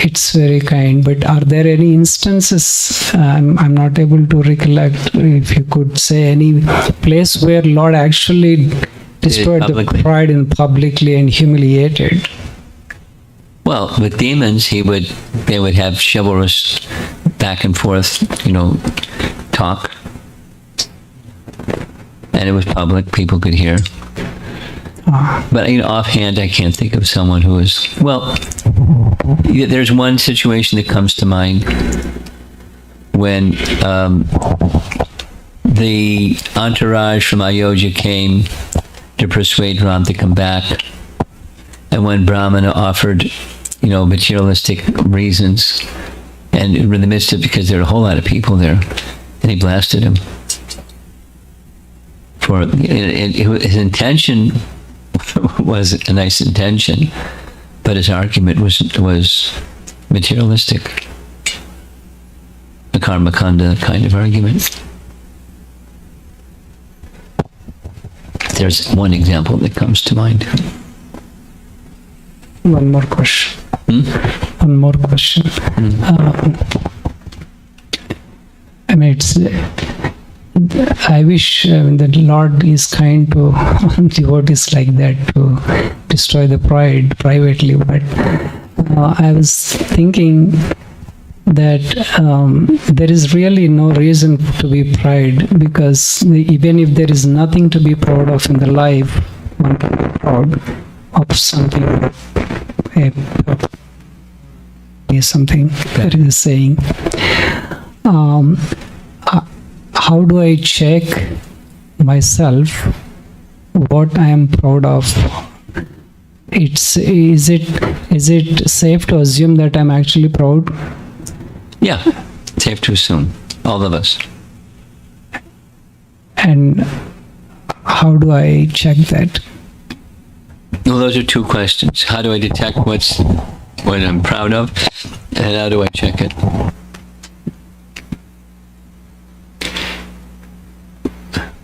It's very kind, but are there any instances, I'm not able to recollect, if you could say any place where Lord actually destroyed the pride and publicly and humiliated? Well, with demons, they would have chivalrous back and forth, talk. And it was public, people could hear. But offhand, I can't think of someone who is, well, there's one situation that comes to mind when the entourage from Ayodhya came to persuade Ram to come back. And when Brahmana offered, materialistic reasons, and in the midst of, because there were a whole lot of people there, and he blasted him. His intention was a nice intention, but his argument was materialistic, a karma kanda kind of argument. There's one example that comes to mind. One more question. One more question. I mean, I wish the Lord is kind to devotees like that to destroy the pride privately, but I was thinking that there is really no reason to be proud, because even if there is nothing to be proud of in the life, one can be proud of something. Something that is saying. How do I check myself what I am proud of? Is it safe to assume that I'm actually proud? Yeah, safe to assume, all of us. And how do I check that? Well, those are two questions. How do I detect what I'm proud of, and how do I check it?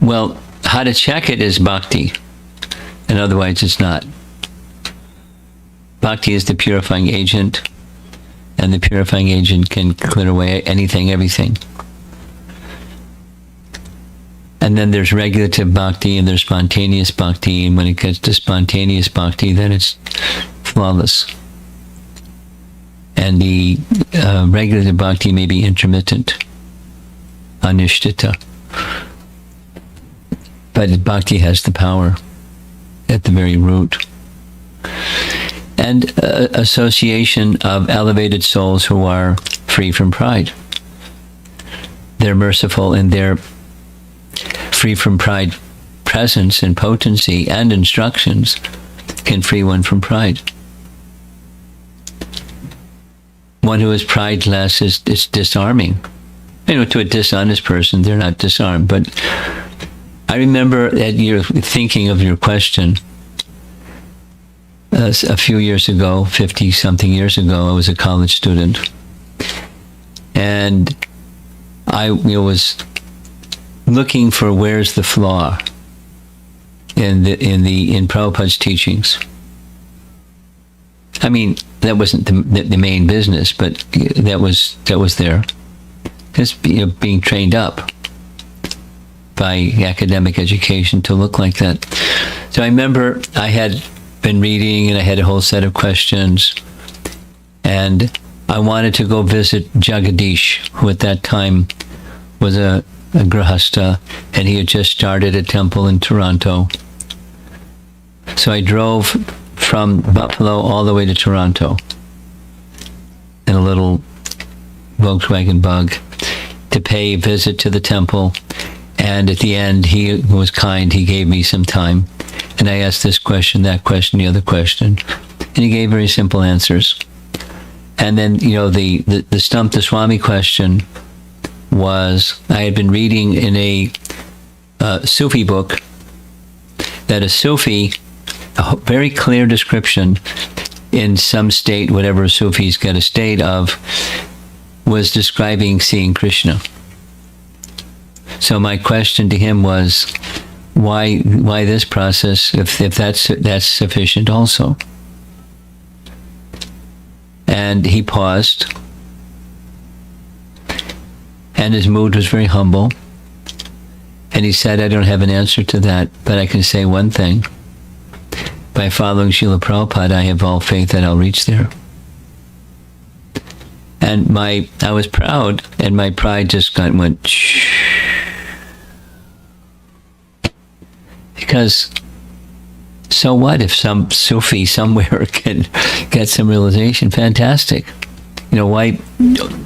Well, how to check it is bhakti, and otherwise it's not. Bhakti is the purifying agent, and the purifying agent can clear away anything, everything. And then there's regulative bhakti, and there's spontaneous bhakti, and when it gets to spontaneous bhakti, then it's flawless. And the regulative bhakti may be intermittent, anishtita. But bhakti has the power at the very root. And association of elevated souls who are free from pride. They're merciful in their free from pride presence and potency, and instructions can free one from pride. One who is prideless is disarming. To a dishonest person, they're not disarmed. But I remember that you're thinking of your question. A few years ago, 50-something years ago, I was a college student. And I was looking for where's the flaw in Prabhupada's teachings. I mean, that wasn't the main business, but that was there. Just being trained up by academic education to look like that. So I remember I had been reading, and I had a whole set of questions, and I wanted to go visit Jagadish, who at that time was a grahasta, and he had just started a temple in Toronto. So I drove from Buffalo all the way to Toronto in a little Volkswagen Bug to pay a visit to the temple. And at the end, he was kind. He gave me some time. And I asked this question, that question, the other question. And he gave very simple answers. And then, the Stump the Swami question was, I had been reading in a Sufi book that a Sufi, a very clear description in some state, whatever Sufis get a state of, was describing seeing Krishna. So my question to him was, why this process if that's sufficient also? And he paused, and his mood was very humble, and he said, I don't have an answer to that, but I can say one thing. By following Srila Prabhupada, I have all faith that I'll reach there. And I was proud, and my pride just went shh. Because so what if some Sufi somewhere can get some realization? Fantastic. Why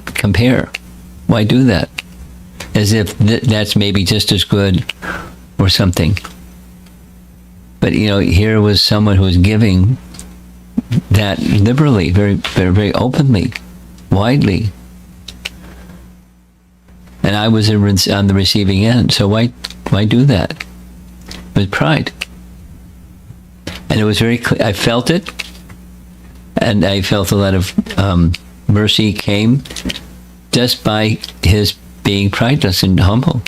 compare? Why do that? As if that's maybe just as good or something. But, here was someone who was giving that liberally, very, very, very openly, widely. And I was on the receiving end. So why do that? With pride. And it was very clear. I felt it. And I felt a lot of mercy came just by his being prideless and humble.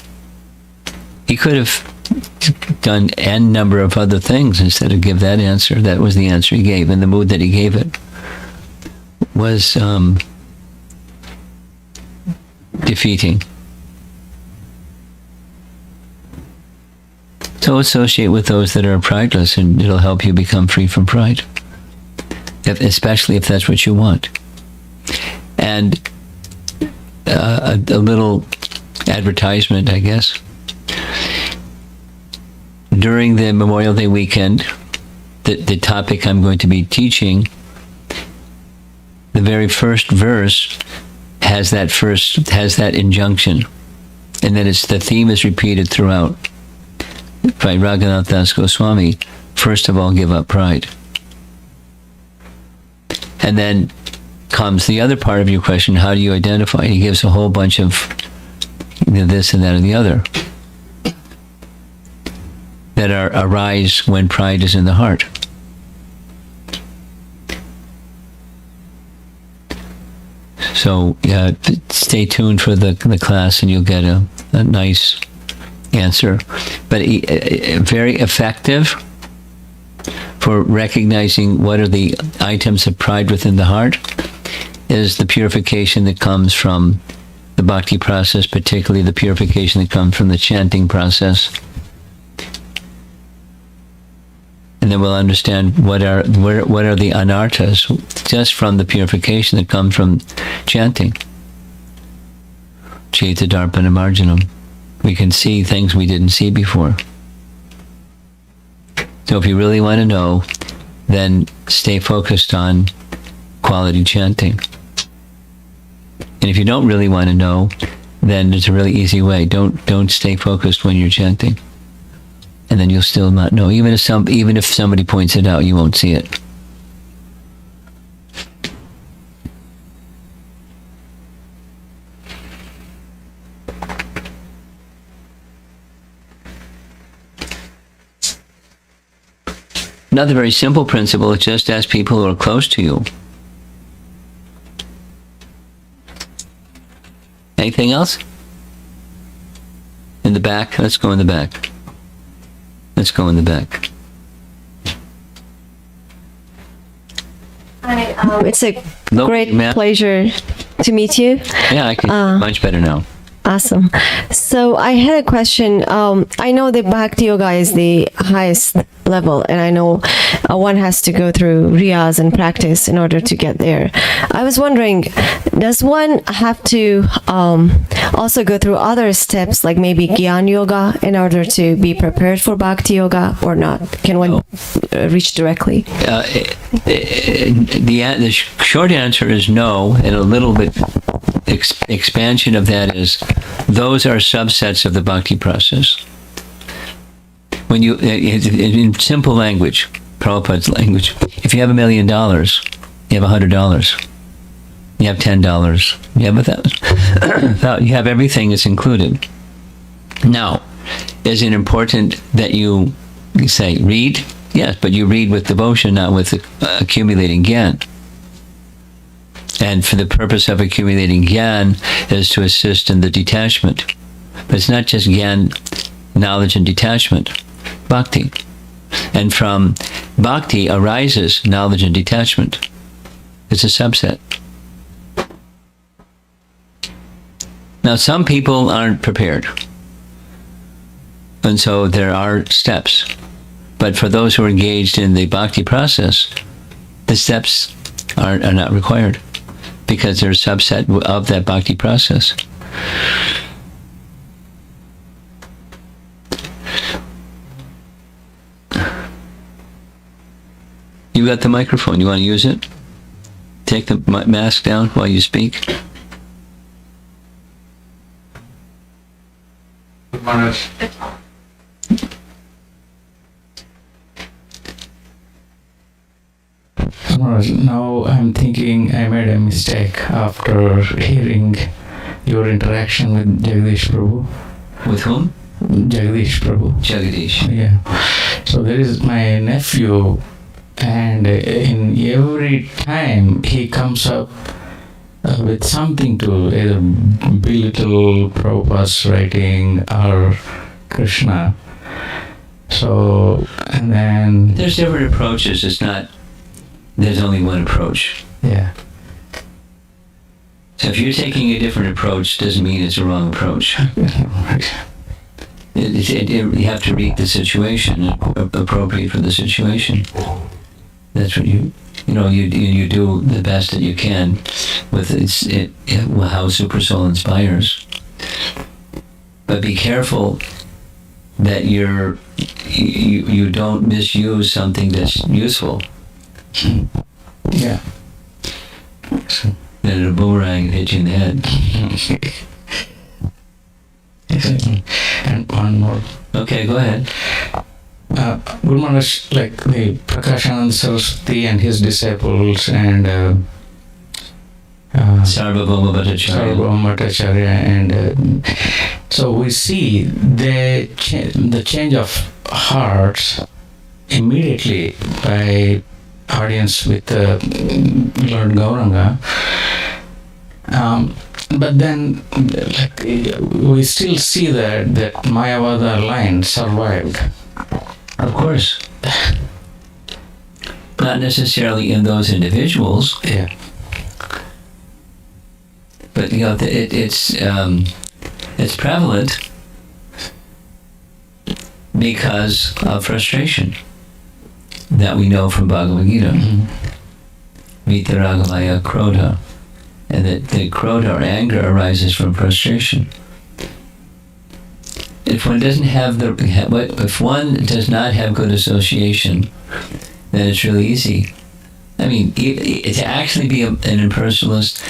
He could have done n number of other things instead of give that answer. That was the answer he gave, and the mood that he gave it was defeating. So associate with those that are prideless, and it'll help you become free from pride, especially if that's what you want. And a little advertisement, I guess. During the Memorial Day weekend, the topic I'm going to be teaching, the very first verse has that injunction, and then the theme is repeated throughout by Raghunath Das Goswami. First of all, give up pride. And then comes the other part of your question: how do you identify? He gives a whole bunch of this and that and the other that arise when pride is in the heart. So stay tuned for the class, and you'll get a nice answer. But very effective for recognizing what are the items of pride within the heart is the purification that comes from the bhakti process, particularly the purification that comes from the chanting process. And then we'll understand what are the anarthas just from the purification that comes from chanting. Chaita Darpana Marjanam. We can see things we didn't see before. So if you really want to know, then stay focused on quality chanting. And if you don't really want to know, then there's a really easy way. Don't stay focused when you're chanting. And then you'll still not know. Even if somebody points it out, you won't see it. Another very simple principle is just ask people who are close to you. Anything else? In the back? Let's go in the back. Let's go in the back. Hi, it's a Hello, great ma'am. pleasure to meet you. Yeah, I can hear much better now. Awesome. So I had a question. I know that Bhakti Yoga is the highest level, and I know one has to go through riyaz and practice in order to get there. I was wondering, does one have to also go through other steps, like maybe Gyan Yoga, in order to be prepared for Bhakti Yoga, or not? Can one reach directly? The short answer is no, and a little bit expansion of that is those are subsets of the bhakti process. When you, in simple language, Prabhupada's language, if you have $1 million, you have $100, you have $10, you have 1,000, you have everything is included. Now, is it important that you say read? Yes, but you read with devotion, not with accumulating gyan. And for the purpose of accumulating gyan is to assist in the detachment. But it's not just gyan, knowledge and detachment, bhakti. And from bhakti arises knowledge and detachment. It's a subset. Now, some people aren't prepared. And so there are steps. But for those who are engaged in the bhakti process, the steps are not required, because they're a subset of that bhakti process. You got the microphone. You want to use it? Take the mask down while you speak. Now I'm thinking I made a mistake after hearing your interaction with Jagdish Prabhu. With whom? Jagdish Prabhu. Jagdish. Yeah. So there is my nephew and in every time he comes up with something to either belittle Prabhupada's writing or Krishna. So, and then There's different approaches. It's not, there's only one approach. yeah, So if you're taking a different approach, doesn't mean it's a wrong approach. You have to read the situation, appropriate for the situation. That's what you do the best that you can with how Super Soul inspires. But be careful that you don't misuse something that's useful. yeah. So, Then a boomerang hit you in the head. and one more. Okay, go ahead. Guru Maharaj, like the Prakashananda Saraswati and his disciples and Sarvabhauma Bhattacharya. Sarvabhauma Bhattacharya, and so we see the change of hearts immediately by audience with Lord Gauranga. But then, like, we still see that Mayavada line survived. Of course. Not necessarily in those individuals, Yeah. but it's prevalent because of frustration that we know from Bhagavad Gita. Vitaragamaya krodha. And that the krodha or anger arises from frustration. If one does not have good association, then it's really easy. I mean, to actually be an impersonalist,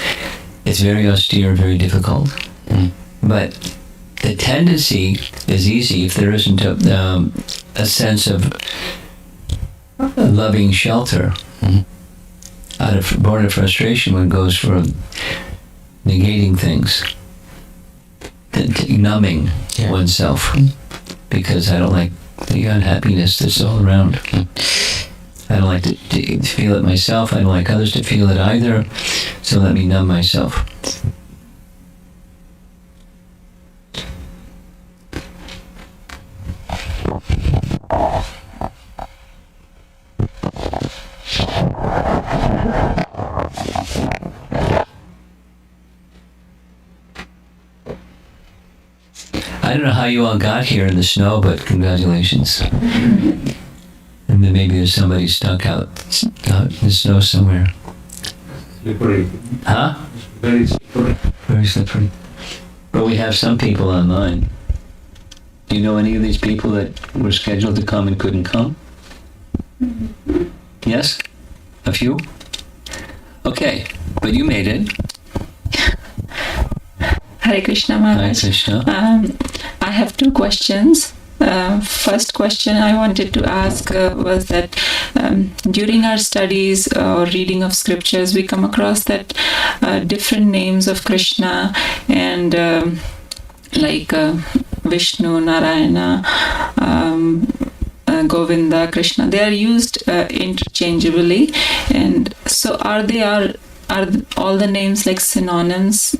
it's very austere, very difficult. But the tendency is easy if there isn't a sense of loving shelter. Born of frustration, one goes for negating things, numbing oneself, because I don't like the unhappiness that's all around. I don't like to feel it myself. I don't like others to feel it either. So let me numb myself. I don't know how you all got here in the snow, but congratulations. And then maybe there's somebody stuck out in the snow somewhere. Slippery. Huh? Very slippery. Very slippery. But we have some people online. Do you know any of these people that were scheduled to come and couldn't come? Yes? A few? Okay, but you made it. Hare Krishna Hare Maharaj. Krishna. I have two questions. First question I wanted to ask was that during our studies or reading of scriptures, we come across that different names of Krishna and like Vishnu, Narayana, Govinda, Krishna, they are used interchangeably. And so are all the names like synonyms?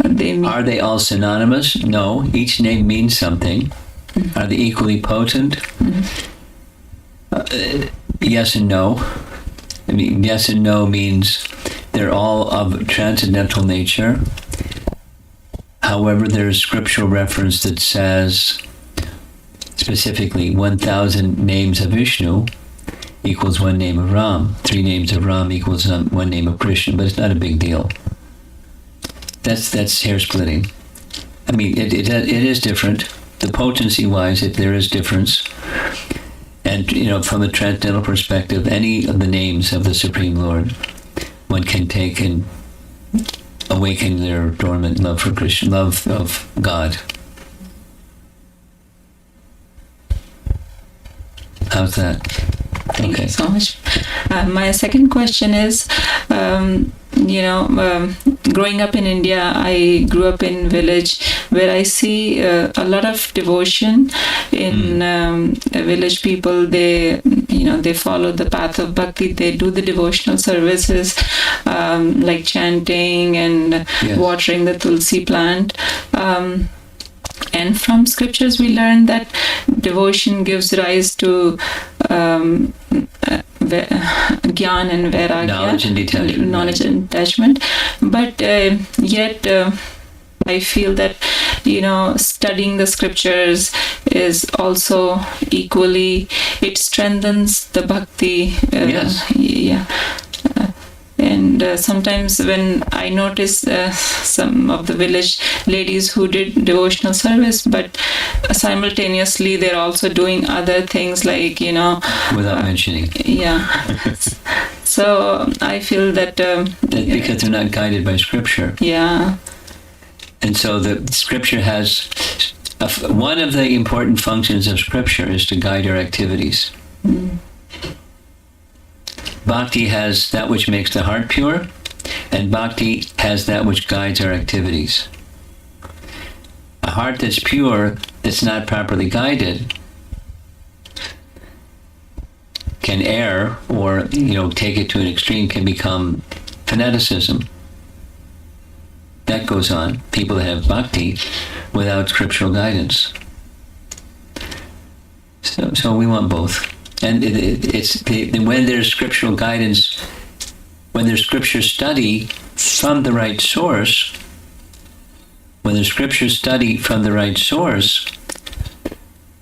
Are they all synonymous? No. Each name means something. Are they equally potent? Yes and no. I mean, yes and no means they're all of transcendental nature. However, there is scriptural reference that says specifically 1,000 names of Vishnu equals one name of Ram. 3 names of Ram equals one name of Krishna, but it's not a big deal. That's hair splitting. I mean, it is different. The potency-wise, there is difference. And, from a transcendental perspective, any of the names of the Supreme Lord, one can take and awaken their dormant love for Krishna, love of God. How's that? Thank you so much. My second question is, growing up in India, I grew up in village where I see a lot of devotion in village people. They follow the path of bhakti. They do the devotional services like chanting and Yes. watering the tulsi plant. And from scriptures, we learn that devotion gives rise to gyan and vairagya, Knowledge and detachment. knowledge and detachment. But yet, I feel that studying the scriptures is also equally. It strengthens the bhakti. Yes. Yeah. And sometimes when I notice some of the village ladies who did devotional service, but simultaneously they're also doing other things like, Without mentioning. yeah. So I feel that, That because they're not guided by scripture. yeah, And so the scripture has, one of the important functions of scripture is to guide our activities. Bhakti has that which makes the heart pure, and bhakti has that which guides our activities. A heart that's pure, that's not properly guided, can err, or take it to an extreme, can become fanaticism. That goes on. People that have bhakti without scriptural guidance. So we want both. And when there's scriptural guidance, when there's scripture study from the right source,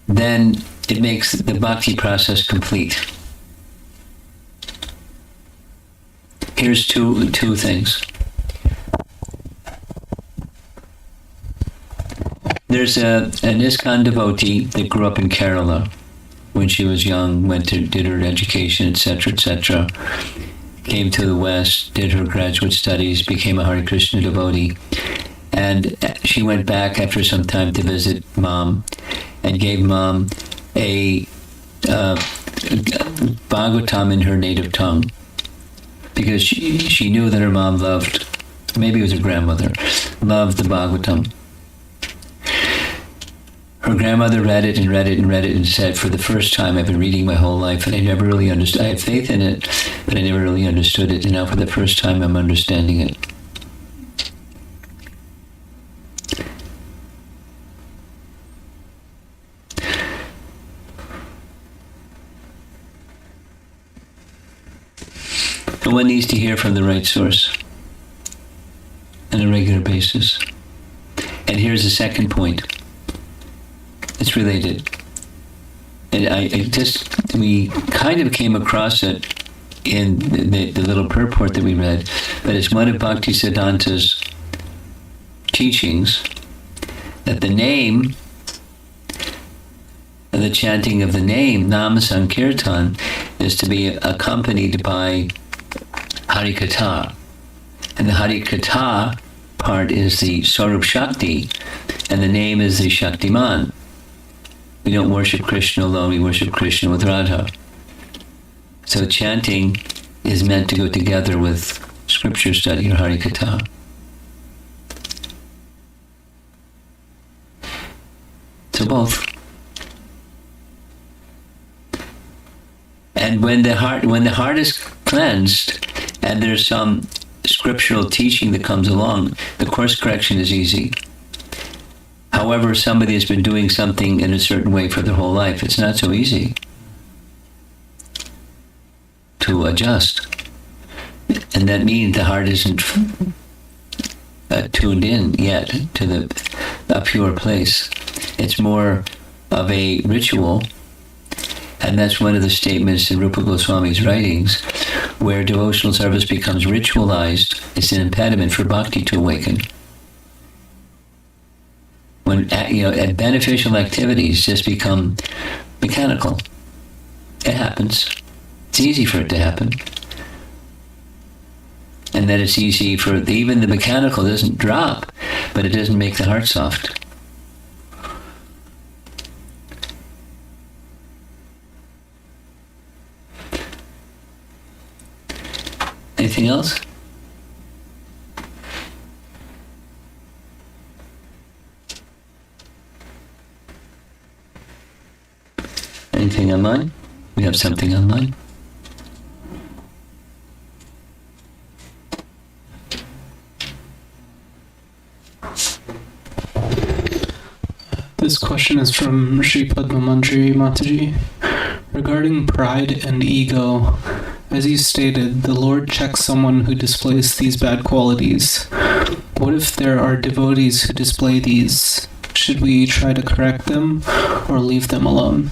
then it makes the bhakti process complete. Here's two things. There's an ISKCON devotee that grew up in Kerala. When she was young, did her education, etc., came to the West, did her graduate studies, became a Hare Krishna devotee, and she went back after some time to visit Mom, and gave Mom a Bhagavatam in her native tongue, because she knew that her mom loved, maybe it was her grandmother, loved the Bhagavatam. Her grandmother read it and said, for the first time, I've been reading my whole life and I never really understood. I have faith in it, but I never really understood it. And now for the first time, I'm understanding it. And one needs to hear from the right source on a regular basis. And here's the second point. It's related. And we kind of came across it in the little purport that we read, but it's one of Bhaktisiddhanta's teachings that the name, the chanting of the name, Nama Sankirtan, is to be accompanied by Harikatha. And the Harikatha part is the Swarup Shakti, and the name is the Shaktiman. We don't worship Krishna alone, we worship Krishna with Radha. So chanting is meant to go together with scripture study or Harikatha. So both. And when the heart is cleansed and there's some scriptural teaching that comes along, the course correction is easy. However, somebody has been doing something in a certain way for their whole life, it's not so easy to adjust. And that means the heart isn't tuned in yet to a pure place. It's more of a ritual, and that's one of the statements in Rupa Goswami's writings, where devotional service becomes ritualized. It's an impediment for bhakti to awaken. When beneficial activities just become mechanical, it happens. It's easy for it to happen, and that it's easy for even the mechanical doesn't drop, but it doesn't make the heart soft. Anything else? something online? We have something online. This question is from Sri Padmamandri Mataji. Regarding pride and ego, as you stated, the Lord checks someone who displays these bad qualities. What if there are devotees who display these? Should we try to correct them or leave them alone?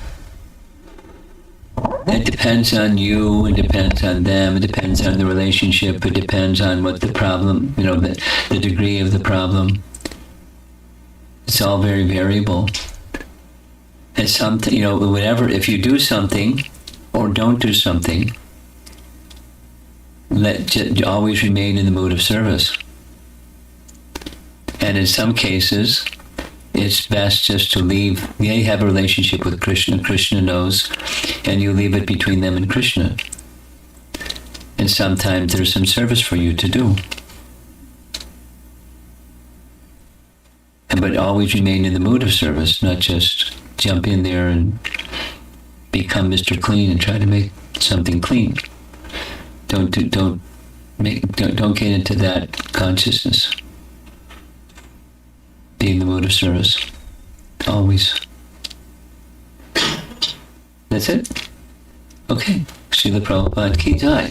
It depends on you, it depends on them, it depends on the relationship, it depends on what the problem, the degree of the problem. It's all very variable. And something, whatever, if you do something or don't do something, always remain in the mood of service. And in some cases, it's best just to leave. They have a relationship with Krishna. Krishna knows, and you leave it between them and Krishna. And sometimes there's some service for you to do. But always remain in the mood of service, not just jump in there and become Mr. Clean and try to make something clean. Don't get into that consciousness. Be in the mood of service. Always. That's it? Okay. Srila Prabhupada ki jai.